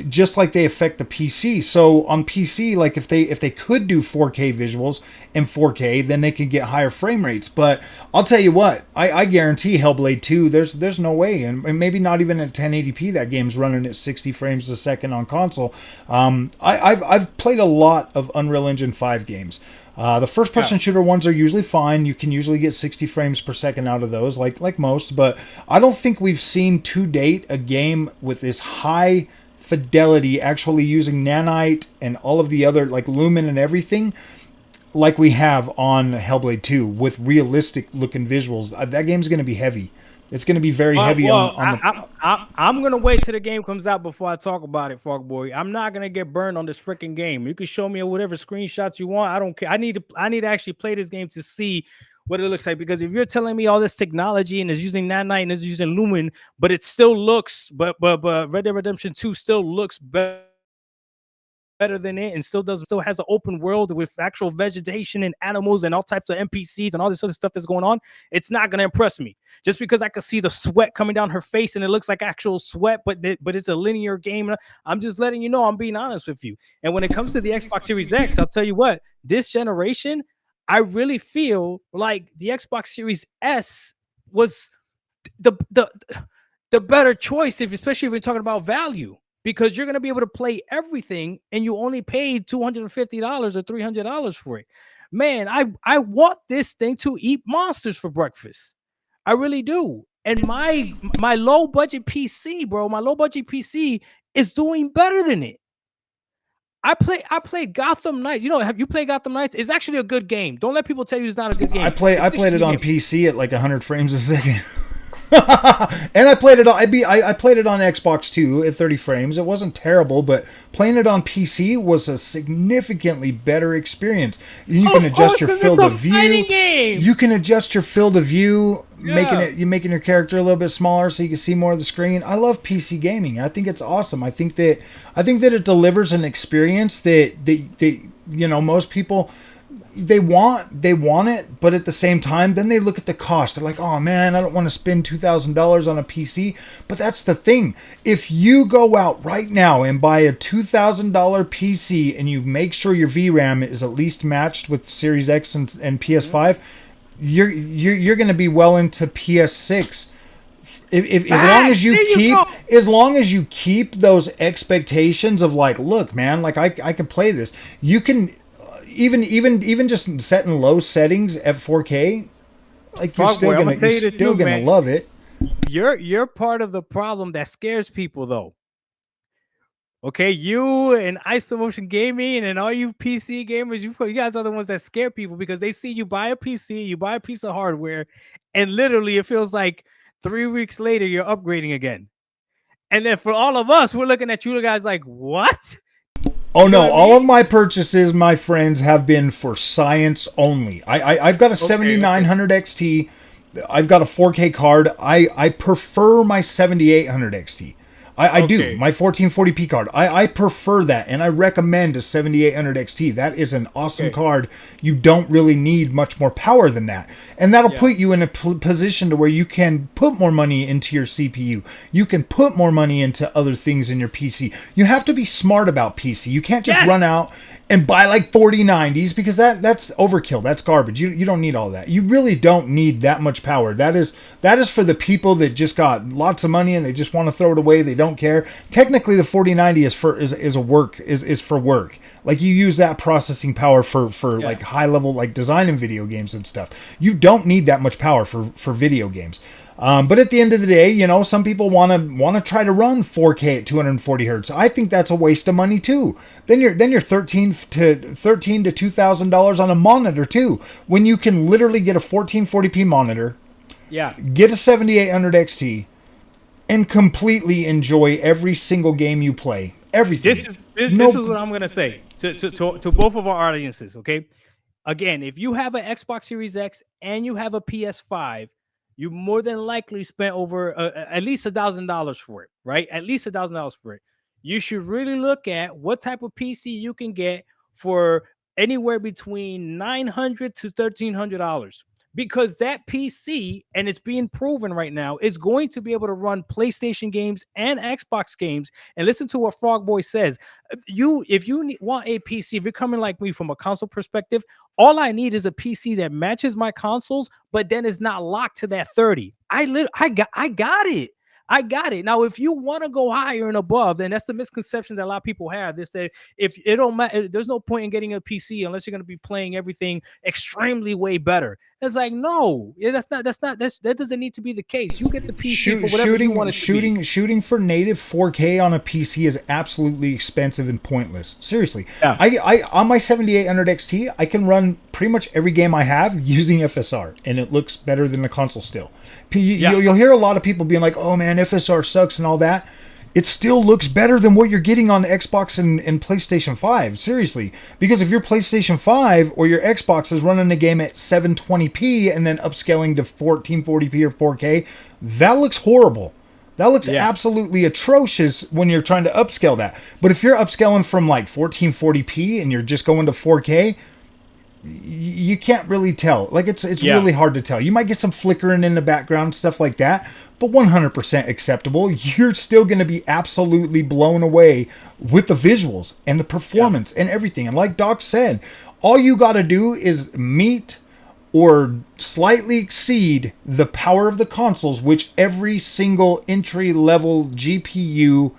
just like they affect the PC. So on PC, like, if they could do 4K visuals and 4K, then they could get higher frame rates. But I'll tell you what, I guarantee Hellblade 2, there's no way, and maybe not even at 1080p, that game's running at 60 frames a second on console. I've played a lot of Unreal Engine 5 games. The first-person shooter ones are usually fine. You can usually get 60 frames per second out of those, like most. But I don't think we've seen to date a game with this high fidelity, actually using nanite and all of the other, like, lumen and everything, like we have on Hellblade 2 with realistic looking visuals. That game's going to be heavy. It's going to be very heavy I'm going to wait till the game comes out before I talk about it, Frogboy. I'm not going to get burned on this freaking game. You can show me whatever screenshots you want. I don't care. I need to actually play this game to see what it looks like, because if you're telling me all this technology and is using nanite and is using lumen, but it still looks, but Red Dead Redemption 2 still looks better than it, and still has an open world with actual vegetation and animals and all types of NPCs and all this other stuff that's going on, it's not going to impress me. Just because I can see the sweat coming down her face and it looks like actual sweat, but it's a linear game. I'm just letting you know, I'm being honest with you. And when it comes to the Xbox Series X, I'll tell you what, this generation, I really feel like the Xbox Series S was the better choice, especially if we're talking about value, because you're going to be able to play everything and you only paid $250 or $300 for it. Man, I want this thing to eat monsters for breakfast. I really do. And my low budget PC, bro, my low budget PC is doing better than it. I played Gotham Knights. You know, have you played Gotham Knights? It's actually a good game. Don't let people tell you it's not a good game. I played it on PC at like 100 frames a second. And I played it on I played it on Xbox too at 30 frames. It wasn't terrible, but playing it on PC was a significantly better experience. You can adjust your field of view. You can adjust your field of view, making your character a little bit smaller so you can see more of the screen. I love PC gaming. I think it's awesome. I think that it delivers an experience that you know, most people they want it, but at the same time, then they look at the cost. They're like, oh man, I don't want to spend $2,000 on a PC. But that's the thing. If you go out right now and buy a $2,000 PC and you make sure your VRAM is at least matched with Series X and PS5, you're going to be well into PS6 if as long Facts. as you There you keep go. those expectations of like, look, man, like I can play this. You can even just setting low settings at 4K, like Frog boy, I'm gonna you're tell you the still truth, gonna man. love it. You're part of the problem that scares people, though. Okay, you and isomotion gaming and all you PC gamers, you guys are the ones that scare people because they see you buy a PC, you buy a piece of hardware, and literally it feels like 3 weeks later you're upgrading again. And then for all of us, we're looking at you guys like, what? Oh You know no, what I all mean? of my purchases, my friends, have been for science only. I've got a Okay, okay, 7900 XT. I've got a 4K card. I prefer my 7800 XT. I do. okay, My 1440p card. I prefer that, and I recommend a 7800 XT. That is an awesome okay. card. You don't really need much more power than that. And that'll Yeah. put you in a position to where you can put more money into your CPU. You can put more money into other things in your PC. You have to be smart about PC. You can't just run Yes. out and buy like 4090s because that's overkill. That's garbage. You don't need all that. You really don't need that much power. That is for the people that just got lots of money and they just want to throw it away. They don't care. Technically the 4090 is for work. Like you use that processing power for Yeah. like high level like design in video games and stuff. You don't need that much power for video games. But at the end of the day, some people want to try to run 4K at 240 hertz. I think that's a waste of money too. Then you're thirteen to $2,000 on a monitor too. When you can literally get a 1440p monitor, Yeah. get a 7800 XT, and completely enjoy every single game you play. This Everything. is this No. is what I'm gonna say to both of our audiences. Okay, again, if you have an Xbox Series X and you have a PS5, you more than likely spent over at least $1,000 for it, right? At least $1,000 for it. You should really look at what type of PC you can get for anywhere between $900 to $1,300 because that PC, and it's being proven right now, is going to be able to run PlayStation games and Xbox games. And listen to what Frogboy says. If you want a PC, if you're coming like me from a console perspective, all I need is a PC that matches my consoles, but then is not locked to that 30. I got it. I got it. Now, if you want to go higher and above, then that's the misconception that a lot of people have. They say if it don't matter, there's no point in getting a PC unless you're going to be playing everything extremely way better. It's like, no, that doesn't need to be the case. You get the PC for whatever you want it to be. Shooting for native 4K on a PC is absolutely expensive and pointless. Seriously, Yeah. I on my 7800 XT, I can run pretty much every game I have using FSR, and it looks better than the console still. Yeah. You'll hear a lot of people being like, "Oh man, FSR sucks" and all that. It still looks better than what you're getting on Xbox and PlayStation 5. Seriously. Because if your PlayStation 5 or your Xbox is running the game at 720p and then upscaling to 1440p or 4K, that looks horrible. That looks Yeah. absolutely atrocious when you're trying to upscale that. But if you're upscaling from like 1440p and you're just going to 4K, you can't really tell. Like it's Yeah. really hard to tell. You might get some flickering in the background, stuff like that, but 100% acceptable. You're still going to be absolutely blown away with the visuals and the Yeah. performance and everything. And like Doc said, all you got to do is meet or slightly exceed the power of the consoles, which every single entry level GPU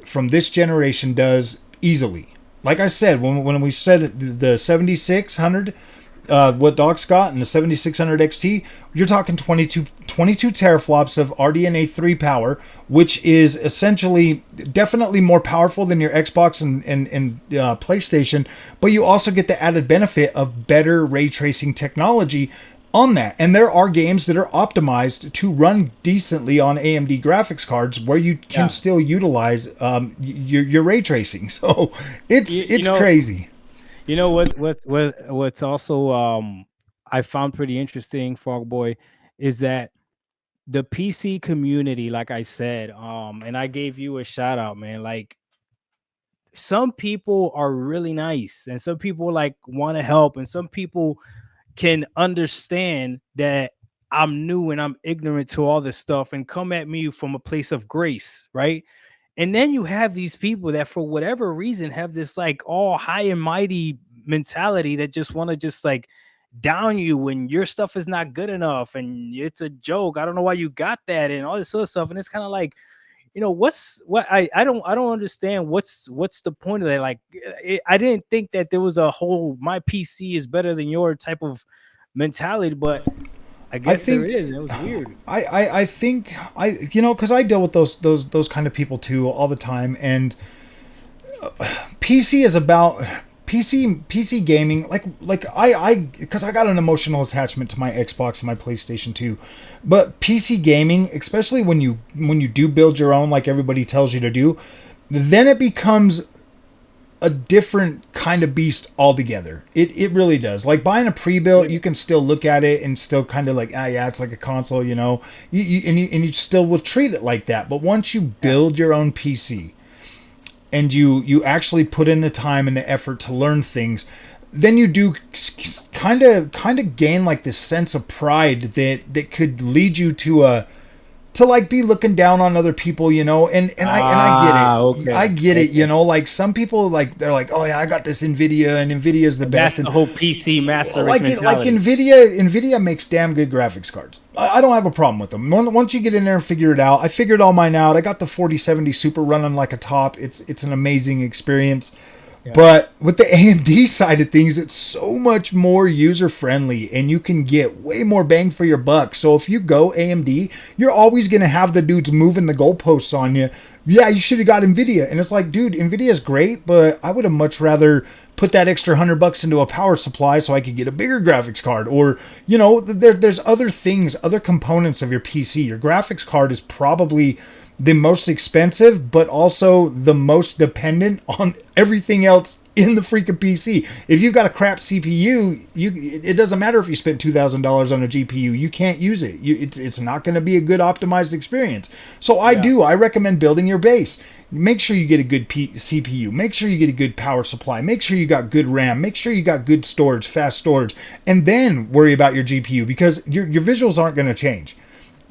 from this generation does easily. Like I said, when we said the 7600, what Doc's got, and the 7600 XT, you're talking 22 teraflops of RDNA 3 power, which is essentially definitely more powerful than your Xbox and PlayStation, but you also get the added benefit of better ray tracing technology on that. And there are games that are optimized to run decently on AMD graphics cards where you can Yeah. still utilize your ray tracing. So it's You, you it's know, crazy. what's also I found pretty interesting, Frogboy, is that the PC community, like I said, and I gave you a shout out, man. Like some people are really nice, and some people like want to help, and some people can understand that I'm new and I'm ignorant to all this stuff and come at me from a place of grace, right? And then you have these people that for whatever reason have this like all high and mighty mentality that just want to just like down you when your stuff is not good enough and it's a joke. I don't know why you got that and all this other stuff. And it's kind of like, I don't understand what's the point of that. Like, I didn't think that there was a whole my PC is better than your type of mentality, but I I guess there think is. And it was weird. I think because I deal with those kind of people too all the time, and PC is about PC gaming. Like I because I got an emotional attachment to my Xbox and my PlayStation 2, but PC gaming, especially when you do build your own, like everybody tells you to do, then it becomes a different kind of beast altogether. It really does. Like buying a pre-built, you can still look at it and still kind of like, yeah, it's like a console, you still will treat it like that. But once you build your own PC and you actually put in the time and the effort to learn things, then you do kind of gain like this sense of pride that could lead you to like be looking down on other people, and I get it. Okay. I get it, like some people, like they're like, oh yeah, I got this Nvidia and Nvidia's the best. That's the whole PC master like race like mentality. Nvidia makes damn good graphics cards. I don't have a problem with them. Once you get in there and figure it out, I figured all mine out. I got the 4070 Super running like a top. It's an amazing experience. Yeah. But with the AMD side of things, it's so much more user-friendly and you can get way more bang for your buck. So if you go AMD, you're always going to have the dudes moving the goalposts on you. Yeah, you should have got NVIDIA. And it's like, dude, NVIDIA is great, but I would have much rather put that extra $100 into a power supply so I could get a bigger graphics card. Or, there's other things, other components of your PC. Your graphics card is probably the most expensive, but also the most dependent on everything else in the freaking PC. If you've got a crap CPU, it doesn't matter if you spent $2,000 on a GPU. You can't use it. It's not going to be a good optimized experience. So I recommend building your base. Make sure you get a good CPU. Make sure you get a good power supply. Make sure you got good RAM. Make sure you got good storage, fast storage, and then worry about your GPU because your visuals aren't going to change.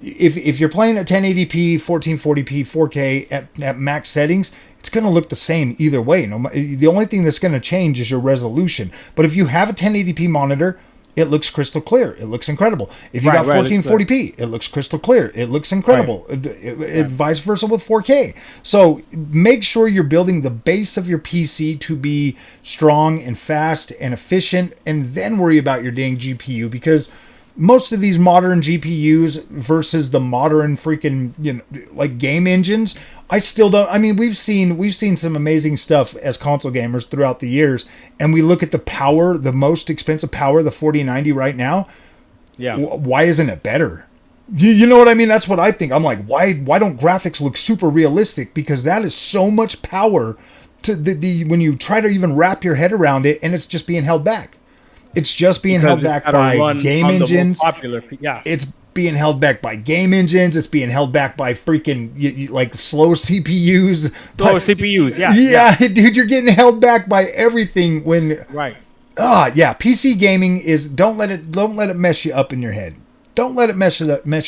If you're playing at 1080p, 1440p, 4K at max settings, it's going to look the same either way. The only thing that's going to change is your resolution. But if you have a 1080p monitor, it looks crystal clear. It looks incredible. If you got 1440p, it looks crystal clear. It looks incredible. Right. Vice versa with 4K. So make sure you're building the base of your PC to be strong and fast and efficient, and then worry about your dang GPU because most of these modern GPUs versus the modern freaking, like game engines, I still don't. I mean, we've seen some amazing stuff as console gamers throughout the years, and we look at the power, the most expensive power, the 4090 right now. Yeah. Why isn't it better? You know what I mean? That's what I think. I'm like, why don't graphics look super realistic? Because that is so much power to the when you try to even wrap your head around it, and it's just being held back. It's just being held back by game engines. It's being held back by game engines. It's being held back by freaking like slow CPUs. CPUs, yeah, dude, you're getting held back by everything. Right. PC gaming is don't let it mess you up in your head. Don't let it mess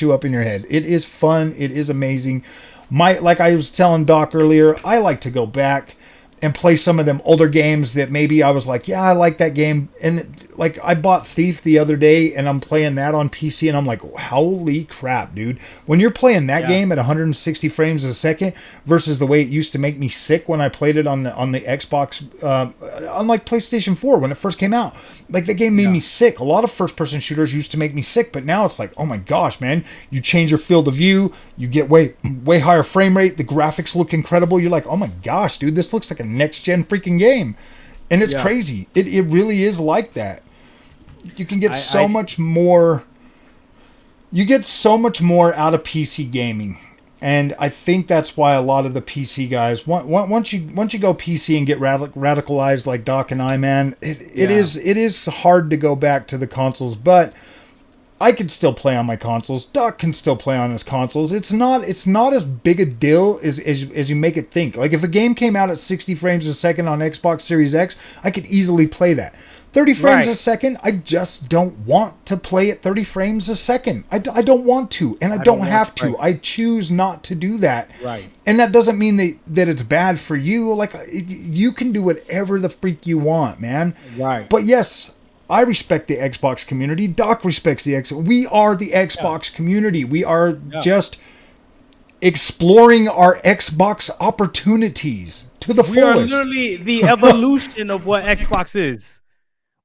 you up in your head. It is fun. It is amazing. Like I was telling Doc earlier, I like to go back and play some of them older games that maybe I was like, yeah, I like that game. And like I bought Thief the other day and I'm playing that on PC and I'm like, holy crap, dude. When you're playing that game at 160 frames a second versus the way it used to make me sick when I played it on the Xbox, on like PlayStation 4 when it first came out. Like the game made me sick. A lot of first person shooters used to make me sick, but now it's like, oh my gosh, man. You change your field of view, you get way higher frame rate, the graphics look incredible. You're like, oh my gosh, dude, this looks like a next gen freaking game. And it's crazy. It really is like that. You can get so much more. You get so much more out of PC gaming, and I think that's why a lot of the PC guys once you go PC and get radicalized like Doc and I, man, it is hard to go back to the consoles. But I can still play on my consoles. Doc can still play on his consoles. It's not as big a deal as you make it think. Like if a game came out at 60 frames a second on Xbox Series X, I could easily play that. 30 frames a second, I just don't want to play at 30 frames a second. I don't want to, and I don't have to. I choose not to do that. Right. And that doesn't mean that it's bad for you. Like, you can do whatever the freak you want, man. Right. But yes, I respect the Xbox community. Doc respects the X. We are the Yeah. Xbox community. We are Yeah. just exploring our Xbox opportunities to the We are fullest. literally the evolution of what Xbox is.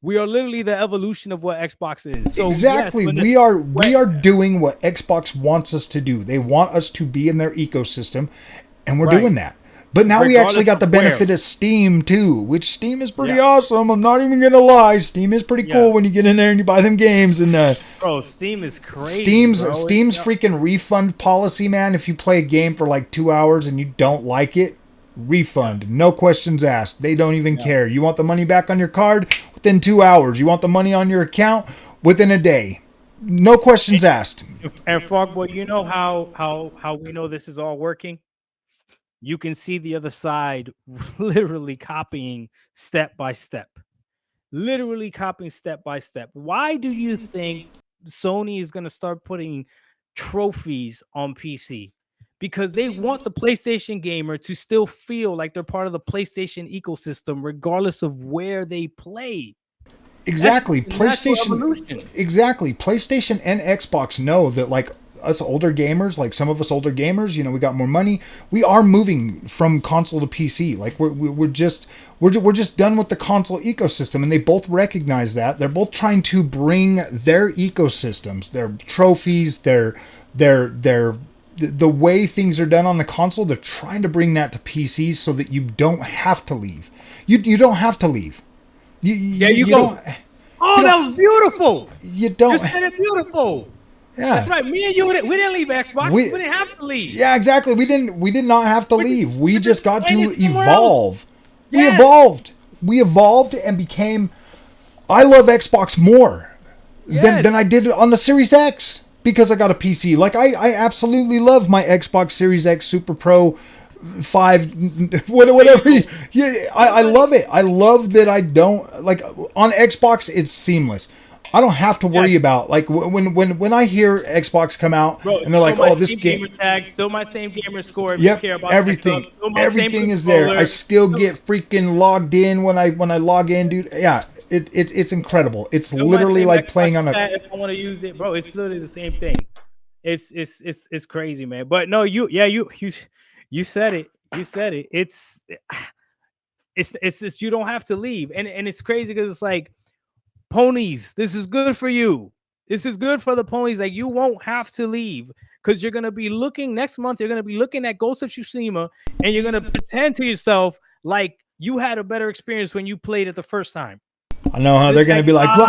We are literally the evolution of what Xbox is. So yes, Exactly. when the We when are doing what Xbox wants us to do. They want us to be in their ecosystem, and we're right, doing that. But now we actually regardless got of the where. benefit of Steam too, which Steam is pretty Yeah. awesome. I'm not even gonna lie. Steam is pretty Yeah. cool when you get in there and you buy them games. And Bro, Steam is crazy, bro. Steam's freaking refund policy, man. If you play a game for like 2 hours and you don't like it, Yeah. refund, no questions asked. They don't even Yeah. care. You want the money back on your card within 2 hours. You want the money on your account within a day. No questions asked. And Frogboy, you know how we know this is all working? You can see the other side literally copying step by step. Literally copying step by step. Why do you think Sony is going to start putting trophies on PC? Because they want the PlayStation gamer to still feel like they're part of the PlayStation ecosystem, regardless of where they play. That's just Exactly. the natural PlayStation evolution. exactly. PlayStation and Xbox know that like us older gamers, like some of us older gamers, we got more money. We are moving from console to PC. Like we're just done with the console ecosystem, and they both recognize that. They're both trying to bring their ecosystems, their trophies, their the way things are done on the console. They're trying to bring that to PCs so that you don't have to leave. You don't have to leave. There you You go. don't. Oh, You that don't. was beautiful. You You don't. said it beautiful. That's Yeah. right. Me and you, we didn't leave Xbox. We. We didn't have to leave. Yeah, exactly. We did not have to leave. We We just just got landed to somewhere else. evolve. We Yes. evolved. We evolved and became. I love Xbox more than I Yes. did on the Series X because I got a PC. Like I absolutely love my Xbox Series X Super Pro 5 whatever. Yeah, I love it. I love that I don't like on Xbox it's seamless. I don't have to worry Yes. about like when I hear Xbox come out Bro, and they're still like, my "Oh, this same game." gamer tag, still my same gamer score if you Yep, care about that stuff. everything, Still my same everything is there. I controller. still get freaking logged in when I log in, dude. Yeah, it's incredible. It's Still my literally same like Xbox playing on a. chat if I want to use it, bro. It's literally the same thing. It's crazy, man. But no, you said it. You said it. It's just you don't have to leave, and it's crazy because it's like ponies. This is good for you. This is good for the ponies. Like you won't have to leave because you're gonna be looking next month. You're gonna be looking at Ghost of Tsushima, and you're gonna pretend to yourself like you had a better experience when you played it the first time. I know how And they're it's gonna like be like, well,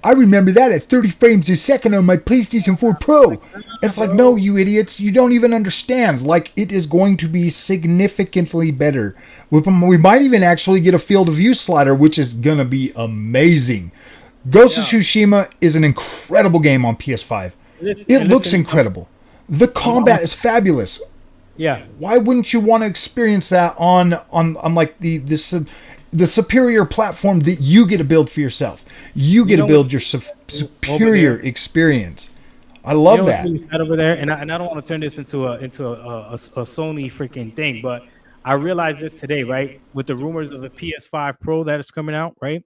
I remember that at 30 frames a second on my PlayStation 4 Pro. It's like, no, bro. you idiots, you don't even understand. Like, it is going to be significantly better. We might even actually get a field of view slider, which is gonna be amazing. Ghost of Yeah. Tsushima is an incredible game on PS5. It looks Listen, incredible. The combat is fabulous. yeah. Why wouldn't you want to experience that on like the superior platform that you get to build for yourself? You You get to know what? build your Over superior there. experience. I You love know what's that. really sad over there, and I don't want to turn this into a Sony freaking thing, but I realized this today, right? With the rumors of the PS5 Pro that is coming out, right?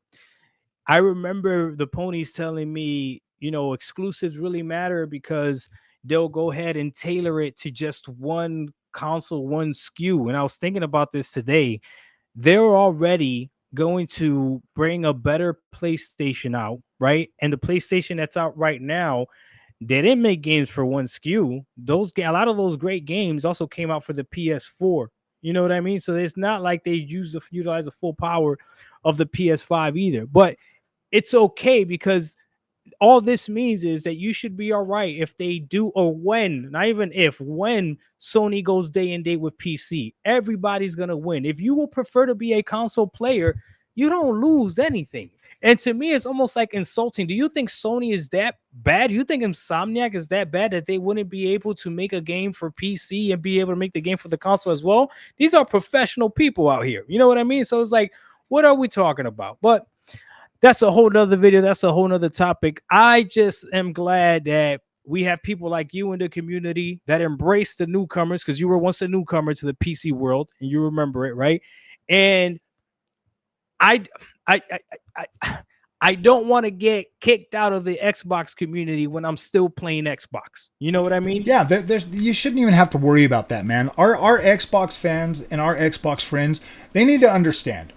I remember the ponies telling me, exclusives really matter because they'll go ahead and tailor it to just one console, one SKU. And I was thinking about this today. They're already going to bring a better PlayStation out, right? And the PlayStation that's out right now, they didn't make games for one SKU. A lot of those great games also came out for the PS4. You know what I mean? So it's not like they utilize the full power of the PS5 either. But it's okay because all this means is that you should be all right if they do, or when, not even if, when Sony goes day and day with PC, everybody's gonna win. If you will prefer to be a console player, you don't lose anything. And to me, it's almost like insulting. Do you think Sony is that bad? Do you think Insomniac is that bad that they wouldn't be able to make a game for PC and be able to make the game for the console as well? These are professional people out here. You know what I mean? So it's like, what are we talking about? But that's a whole nother video. That's a whole nother topic. I just am glad that we have people like you in the community that embrace the newcomers because you were once a newcomer to the PC world and you remember it, right? And I, I, I, I, I don't want to get kicked out of the Xbox community when I'm still playing Xbox. You know what I mean? Yeah, you shouldn't even have to worry about that, man. Our Xbox fans and our Xbox friends, they need to understand.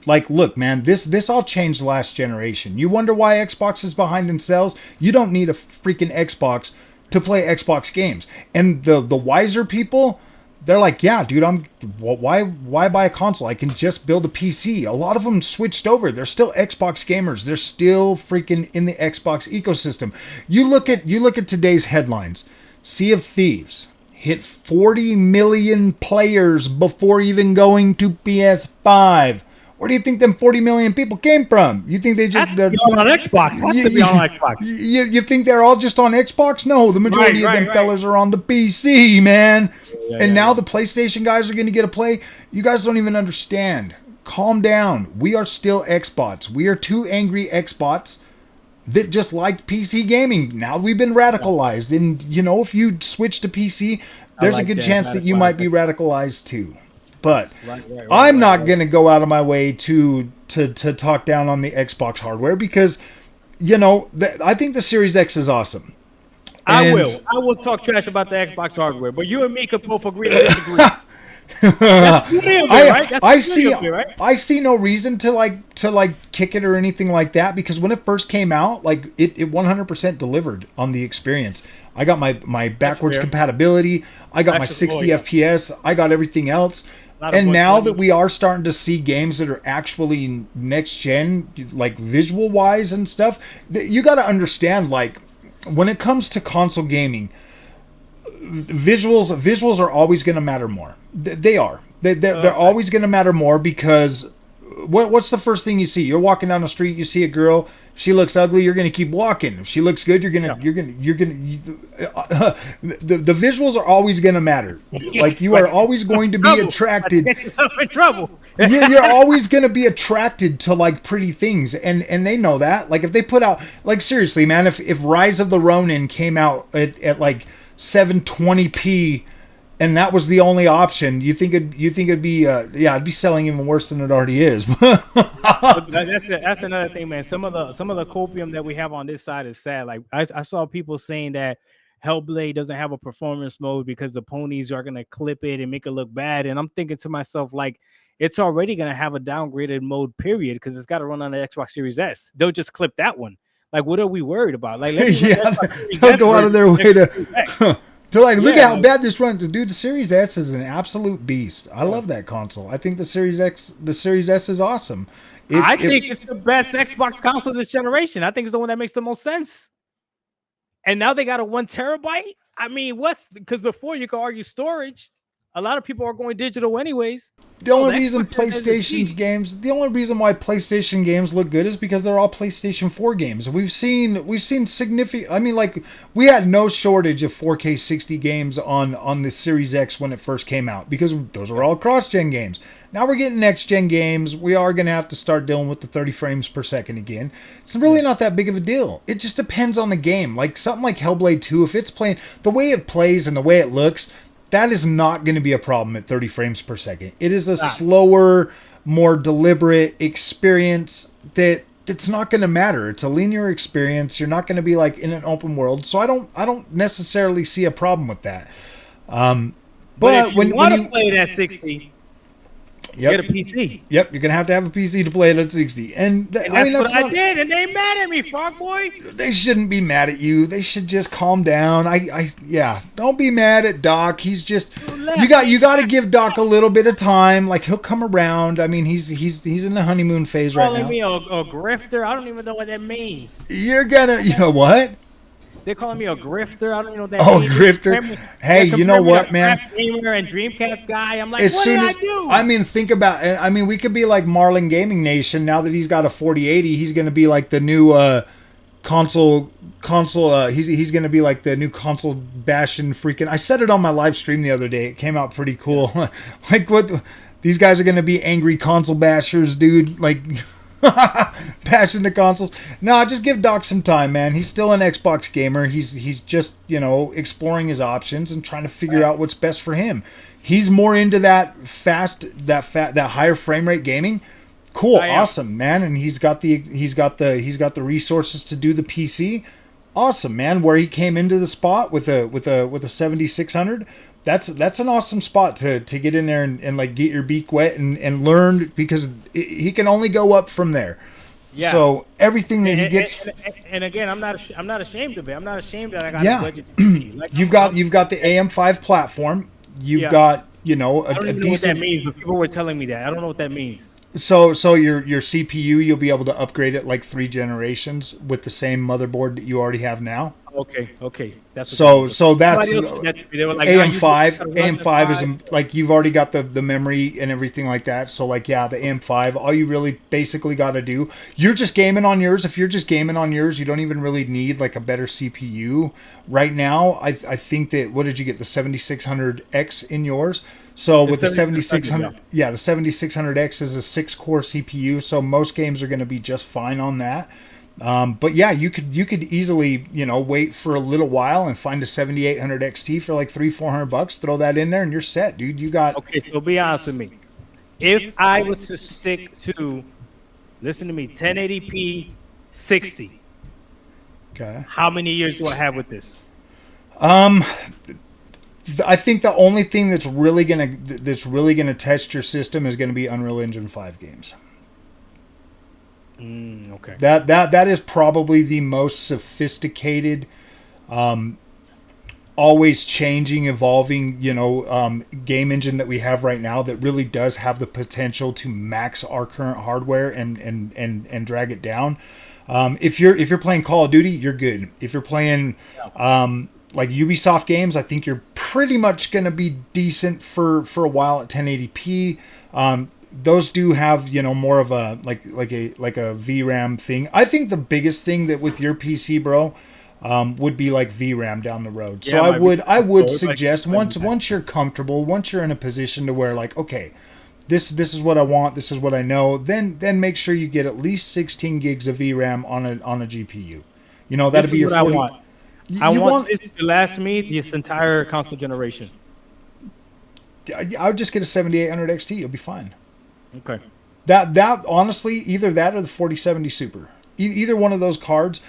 Like, look, man, this all changed last generation. You wonder why Xbox is behind in sales? You don't need a freaking Xbox to play Xbox games. And the wiser people, they're like, yeah, dude, why buy a console? I can just build a PC. A lot of them switched over. They're still Xbox gamers. They're still freaking in the Xbox ecosystem. You look at today's headlines. Sea of Thieves hit 40 million players before even going to PS5. Where do you think them 40 million people came from? You think they just on Xbox? Has to be on Xbox. You think they're all just on Xbox? No, the majority of them fellas are on the PC, man. And now the PlayStation guys are going to get a play. You guys don't even understand. Calm down. We are still Xbox. We are two angry Xbox that just liked PC gaming. Now we've been radicalized, and you know, if you switch to PC, there's a good chance that you might be radicalized too. But I'm not going to go out of my way to talk down on the Xbox hardware because, you know, I think the Series X is awesome. I will talk trash about the Xbox hardware, but you and me could both agree to disagree. I see no reason to kick it or anything like that, because when it first came out, like it 100% delivered on the experience. I got my backwards compatibility. I got my 60 FPS. I got everything else. And now that we are starting to see games that are actually next gen, like visual wise and stuff, you got to understand, like, when it comes to console gaming, visuals are always going to matter more. They are. They're always going to matter more, because what's the first thing you see? You're walking down the street, you see a girl, she looks ugly, you're going to keep walking. If she looks good, the visuals are always going to matter. Like, you are always going to be attracted. In trouble. You're always going to be attracted to like pretty things, and they know that. Like, if they put out, like, seriously, man, if Rise of the Ronin came out at like 720p, and that was the only option, you think it'd be it'd be selling even worse than it already is. That's another thing, man. Some of the copium that we have on this side is sad. Like, I saw people saying that Hellblade doesn't have a performance mode because the ponies are gonna clip it and make it look bad. And I'm thinking to myself, like, it's already gonna have a downgraded mode, period, because it's got to run on the Xbox Series S. They'll just clip that one. Like, what are we worried about? Like, they'll go out of their way to. Like, look at how bad this runs. Dude, the Series S is an absolute beast. I love that console. I think the Series S is awesome. I think it's the best Xbox console this generation. I think it's the one that makes the most sense. And now they got a 1 terabyte. I mean, because before you could argue storage. A lot of people are going digital anyways. The only reason why PlayStation games look good is because they're all PlayStation 4 games. We've seen significant. I mean, like, we had no shortage of 4K 60 games on the Series X when it first came out, because those were all cross-gen games. Now we're getting next-gen games. We are going to have to start dealing with the 30 frames per second again. It's really not that big of a deal. It just depends on the game. Like, something like Hellblade 2, if it's playing the way it plays and the way it looks, that is not going to be a problem at 30 frames per second. It is a slower, more deliberate experience that's not going to matter. It's a linear experience. You're not going to be like in an open world. So I don't necessarily see a problem with that. But if you want to play it at 60, get a PC. Yep, you're going to have a PC to play it at 60. And that's what I did, and they mad at me, Frogboy. They shouldn't be mad at you. They should just calm down. Don't be mad at Doc. He's just, you got to give Doc a little bit of time. Like, he'll come around. I mean, he's in the honeymoon phase right now. Calling me a grifter? I don't even know what that means. You know what? They're calling me a grifter. I don't know what that means. Grifter. Hey, you know what, man? Gamer and Dreamcast guy. I'm like, what did I do? I mean, think about it. I mean, we could be like Marlin Gaming Nation. Now that he's got a 4080, he's going to be like the new console. He's going to be like the new console bashing freaking. I said it on my live stream the other day. It came out pretty cool. Like, what? These guys are going to be angry console bashers, dude. Like. Passion to consoles. No, just give Doc some time, man. He's still an Xbox gamer. He's just, exploring his options and trying to figure out what's best for him. He's more into that higher frame rate gaming. Cool, awesome, man. And he's got the resources to do the PC. Awesome, man. Where he came into the spot with a 7600. That's an awesome spot to get in there and like get your beak wet and learn, because he can only go up from there. Yeah. So everything that he gets, and again, I'm not ashamed of it. I'm not ashamed that I got a budget. Like, you've got the AM5 platform. You've got, you know, I don't even know what that means, but people were telling me that. I don't know what that means. So your CPU, you'll be able to upgrade it like 3 generations with the same motherboard that you already have now. Okay. That's AM5. AM5 is like, you've already got the memory and everything like that. So like, yeah, the AM5. All you really basically got to do, you're just gaming on yours. If you're just gaming on yours, you don't even really need like a better CPU right now. I think that, what did you get, the 7600X in yours? So with the 7600, the 7600X is a 6-core CPU, so most games are going to be just fine on that. But yeah, you could easily, you know, wait for a little while and find a 7800 XT for like $300-400. Throw that in there and you're set, dude. You got. Okay, so be honest with me. If I was to stick to, listen to me, 1080p 60. Okay. How many years do I have with this? I think the only thing that's really gonna test your system is gonna be Unreal Engine 5 games. Okay. That is probably the most sophisticated, always changing, evolving, you know, game engine that we have right now, that really does have the potential to max our current hardware and drag it down. If you're playing Call of Duty, you're good. If you're playing like Ubisoft games, I think you're pretty much going to be decent for a while at 1080p. Those do have, you know, more of a like a VRAM thing. I think the biggest thing that with your PC, bro, would be like VRAM down the road. So I would suggest, once you're comfortable, once you're in a position to where like, okay, this is what I want, this is what I know, then make sure you get at least 16 gigs of VRAM on a GPU. You know, that'd be your 40. I want this to last me this entire console generation. I would just get a 7800 XT. You'll be fine. Okay. That honestly, either that or the 4070 Super. Either one of those cards.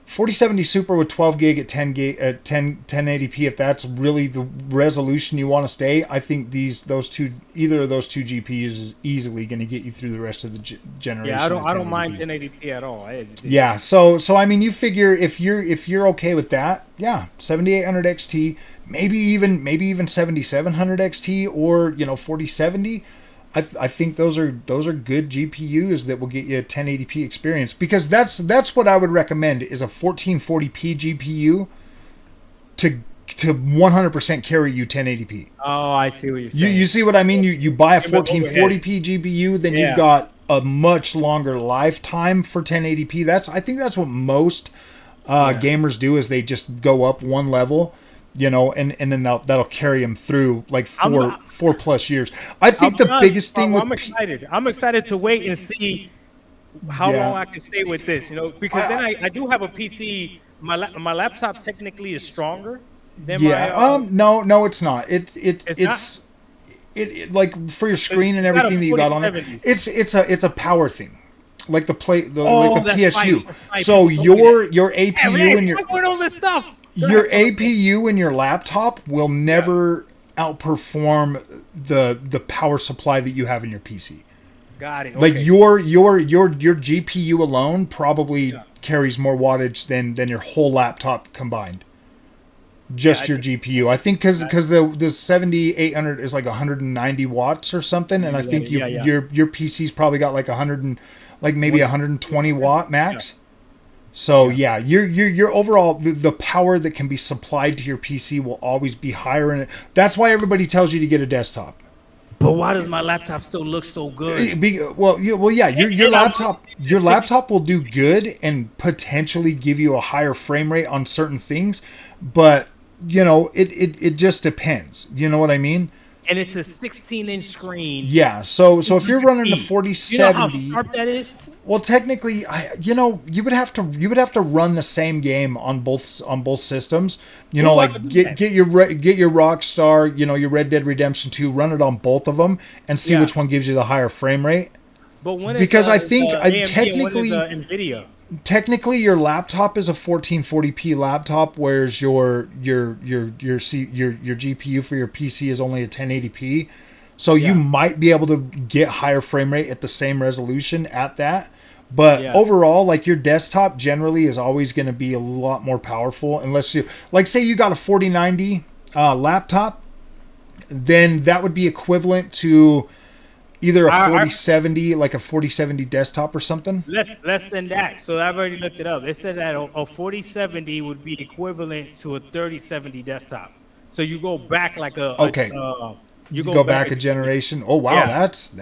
4070 Super with 12 gig at 1080p. If that's really the resolution you want to stay, I think either of those two GPUs is easily going to get you through the rest of the generation. Yeah, I don't mind 1080p at all. Yeah, so I mean, you figure if you're okay with that, yeah, 7800 XT, maybe even 7700 XT, or, you know, 4070. I think those are good GPUs that will get you a 1080p experience, because that's what I would recommend, is a 1440p GPU to 100% carry you 1080p. Oh, I see what you're saying. You see what I mean? You buy a 1440p GPU, then you've got a much longer lifetime for 1080p. I think that's what most gamers do, is they just go up one level, you know, and then that'll carry them through like 4+ years. I think the biggest thing. I'm excited to wait and see how long I can stay with this, you know, because then I do have a PC. My laptop technically is stronger than my. No, it's not. It's like for your screen and everything that you got on it. It's a power thing. Like the PSU. Right. So your APU and your all this stuff. Your APU and your laptop will never outperform the power supply that you have in your PC. Got it. Okay. Like your GPU alone probably carries more wattage than your whole laptop combined. Just your GPU. I think because the 7800 is like 190 watts or something, and I think your PC's probably got like 120 watt max. So your overall the power that can be supplied to your PC will always be higher in it. That's why everybody tells you to get a desktop. But why does my laptop still look so good? Your laptop will do good and potentially give you a higher frame rate on certain things, but you know, it just depends. You know what I mean? And it's a 16-inch screen. Yeah, so if you're running the 4070, you know how sharp that is? Well, technically, you would have to run the same game on both systems. You know, like get your Rockstar, you know, your Red Dead Redemption 2, run it on both of them and see which one gives you the higher frame rate. But when is Because I think AMD and when is Nvidia? technically your laptop is a 1440p laptop, whereas your GPU for your PC is only a 1080p. So you Yeah, might be able to get higher frame rate at the same resolution at that. But yeah. overall, like your desktop generally is always going to be a lot more powerful unless you, like, say you got a 4090 laptop, then that would be equivalent to either a Our 4070, like a 4070 desktop or something. less than that. So I've already looked it up. It said that a 4070 would be equivalent to a 3070 desktop. So you go back like Okay, you you go go back. back a generation. Oh wow, Yeah, that's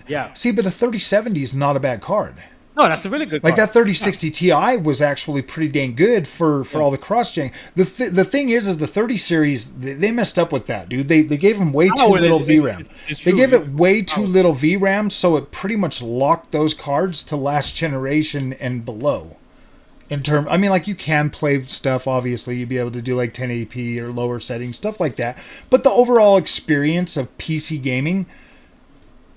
yeah. see, but a 3070 is not a bad card. No, that's a really good Like card. that 3060 Ti was actually pretty dang good for Yeah, all the cross gen. The thing is the 30 series they messed up with that, dude. They gave them way too power little VRAM. is They true. gave You it way too power. little VRAM, so it pretty much locked those cards to last generation and below. In term, I mean, like you can play stuff. Obviously, you'd be able to do like 1080p or lower settings, stuff like that. But the overall experience of PC gaming,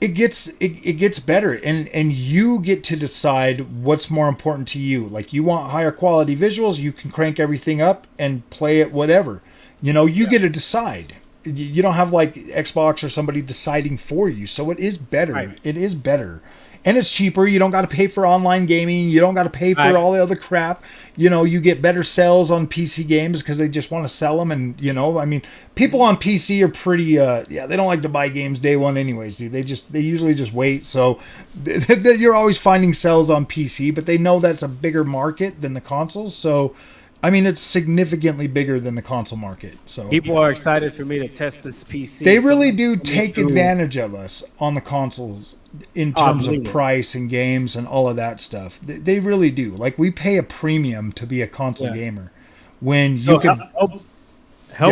it gets better, and you get to decide what's more important to you. Like you want higher quality visuals, you can crank everything up and play it whatever. You Yeah, get to decide. You don't have like Xbox or somebody deciding for you. So it is better. right, It is better. And it's cheaper. You don't got to pay for online gaming. You don't got to pay for right. all the other crap. You get better sales on PC games because they just want to sell them. And, I mean, people on PC are pretty, yeah, they don't like to buy games day one anyways, dude. They usually just wait. So you're always finding sales on PC, but they know that's a bigger market than the consoles. So, I mean, it's significantly bigger than the console market. So People are excited for me to test this they PC. So really I'm do coming take through. advantage of us on the consoles in Oh, I terms of believe it. price and games and all of that stuff. They really do. Like we pay a premium to be a console Yeah. gamer when you So could. Yeah, go ahead.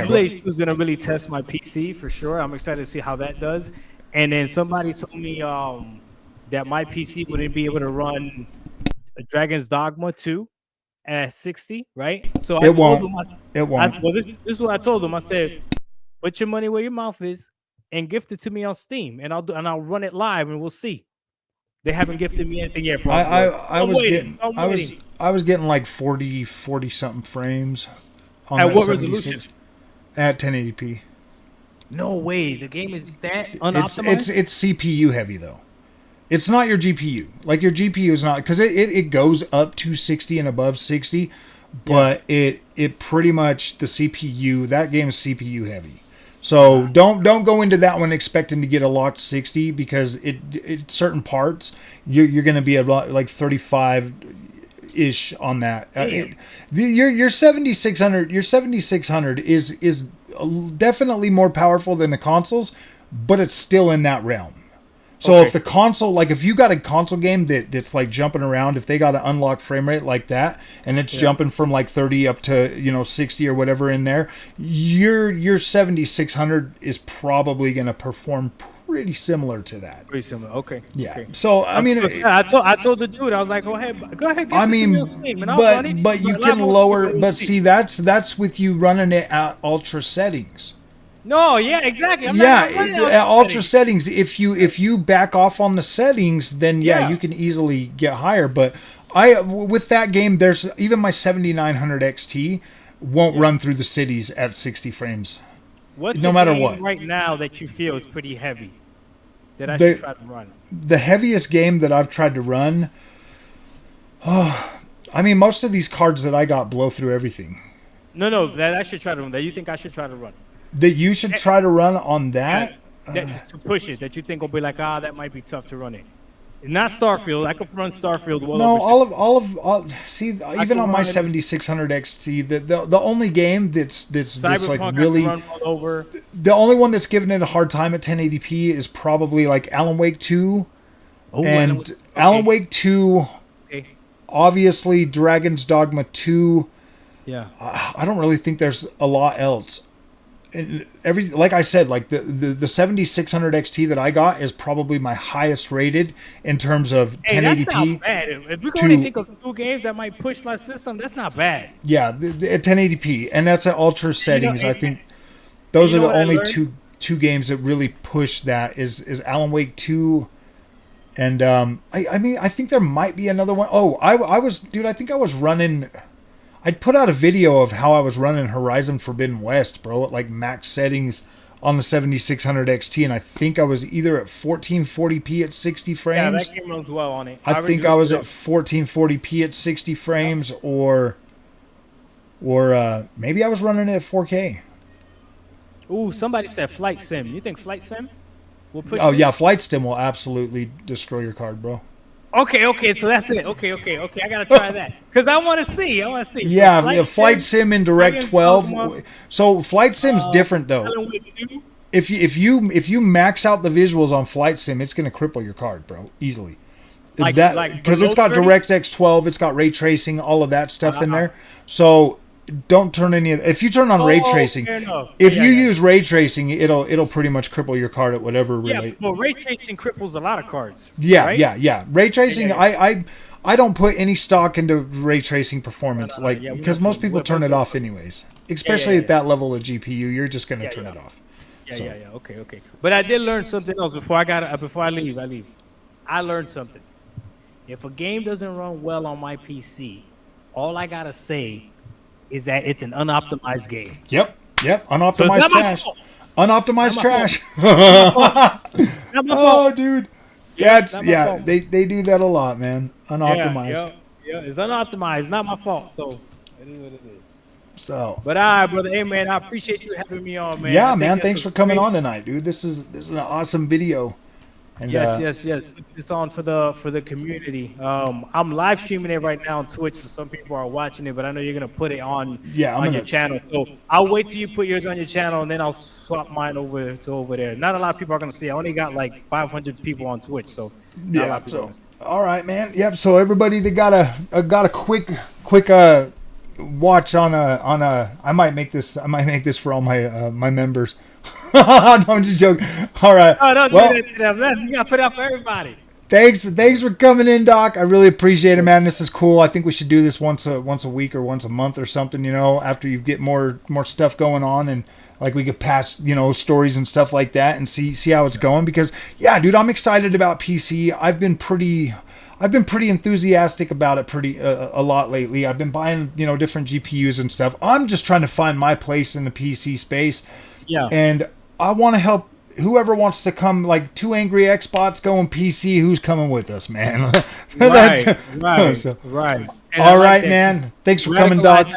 Hellblade 2 is gonna really test my PC for sure. I'm excited to see how that does. And then somebody told me that my PC wouldn't be able to run Dragon's Dogma 2 at 60, right? So I It told won't. them, It won't. well, this is what I told them. I said, put your money where your mouth is and gift it to me on Steam, and I'll run it live, and we'll see. They haven't gifted me anything yet, I, Frog I Boy. I I'm was waiting. getting I'm I was waiting. I was getting like 40 something frames on At that what resolution? 76 at 1080p. No way. The game is that It's unoptimized. CPU heavy though. It's not your GPU. Like your GPU is not, because it goes up to 60 and above 60, Yeah. but it pretty much, the CPU, that game is CPU heavy. So Wow. don't go into that one expecting to get a locked 60, because it certain parts you're going to be a lot like 35 ish on that. Damn. Your 7600 is definitely more powerful than the consoles, but it's still in that realm. So if Okay. the console, like if you got a console game that's like jumping around, if they got an unlocked frame rate like that, and it's Yeah. jumping from like 30 up to 60 or whatever in there, your 7600 is probably going to perform pretty similar to that. Pretty similar. Okay. Yeah. Okay. So I mean, I told the dude, I was like, go ahead, I gift it to me on mean, Steam, and I'll run it. but you Live can on Steam, lower. we'll But see. see, that's with you running it at ultra settings. No, yeah, exactly. I'm Yeah, not even running at ultra settings. settings. If you back off on the settings, then yeah, Yeah. you can easily get higher. But with that game, there's even my 7900 XT won't Yeah. run through the cities at 60 frames, What's no a matter game what. right now that you feel is pretty heavy that I should The try to run? the heaviest game that I've tried to run. I mean, most of these cards that I got blow through everything. No, that I should try to run. That you think I should try to run? That you should try to run on That, that. that to push it. That you think will be like, that might be tough to run it. Not Starfield. I could run Starfield well No, over. see, I even can on my run 7600 XT, the only game that's like Cyberpunk. I really, can run well over. the only one that's given it a hard time at 1080p is probably like Alan Wake 2, Oh, and Alan Wake 2, Okay. obviously Dragon's Dogma 2. Yeah. I don't really think there's a lot else. And like I said, like the 7600 XT that I got is probably my highest rated in terms of Hey, that's 1080p. not bad. If we can to- only think of 2 games that might push my system, that's not bad. Yeah, at 1080p, and that's at ultra settings. I and- think those you are know the what I only learned? two games that really push that. Is Alan Wake 2 And I mean, I think there might be another one. Oh, I was, dude, I think I was running. I'd put out a video of how I was running Horizon Forbidden West, bro, at like max settings on the 7600 XT, and I think I was either at 1440p at 60 frames. Yeah, that game runs well on it. I think I was at 1440p at 60 frames, or maybe I was running it at 4K. Ooh, somebody said Flight Sim. You think Flight Sim will push Oh it? yeah, Flight Stim will absolutely destroy your card, bro. Okay, so that's it. Okay, I gotta try that because I want to see. Yeah, So Flight Sim in Direct 12. So Flight Sim's different though. If you max out the visuals on Flight Sim, it's gonna cripple your card, bro, easily. Because it's got DirectX 12, it's got ray tracing, all of that stuff in there. So don't turn any of. If you turn on ray tracing, if you use ray tracing, it'll pretty much cripple your card at whatever. Yeah, well, ray tracing cripples a lot of cards. Yeah, right? yeah. Ray tracing, I don't put any stock into ray tracing performance, because most people turn it off anyways. Especially at that level of GPU, you're just gonna turn it off. Yeah. Okay. But I did learn something else before I leave. I learned something. If a game doesn't run well on my PC, all I gotta say is that it's an unoptimized game. Yep. Unoptimized trash. Unoptimized trash. Oh, dude. They do that a lot, man. Unoptimized. Yeah, it's unoptimized. Not my fault. So it is what it is. So. But all right, brother. Hey, man, I appreciate you having me on, man. Yeah, man. Thanks for coming on tonight, dude. This is an awesome video. And, yes. Put this on for the community. I'm live streaming it right now on Twitch, so some people are watching it. But I know you're gonna put it on your channel. So I'll wait till you put yours on your channel, and then I'll swap mine over there. Not a lot of people are gonna see. I only got like 500 people on Twitch, so not a lot of people all right, man. Yep. So everybody that got a quick watch on a. I might make this for all my members. No, I'm just joking. All right. Oh, don't do that. You gotta put it out for everybody. Thanks for coming in, Doc. I really appreciate it, man. This is cool. I think we should do this once a week or once a month or something. You know, after you get more stuff going on, and like we could pass stories and stuff like that, and see how it's going. Because yeah, dude, I'm excited about PC. I've been pretty enthusiastic about it a lot lately. I've been buying different GPUs and stuff. I'm just trying to find my place in the PC space. Yeah. And I want to help whoever wants to come, like 2 Angry Xbots going PC, who's coming with us, man? Right. All right, man. Thanks for coming, Doc.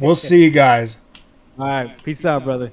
We'll see you guys. All right. Peace out, brother.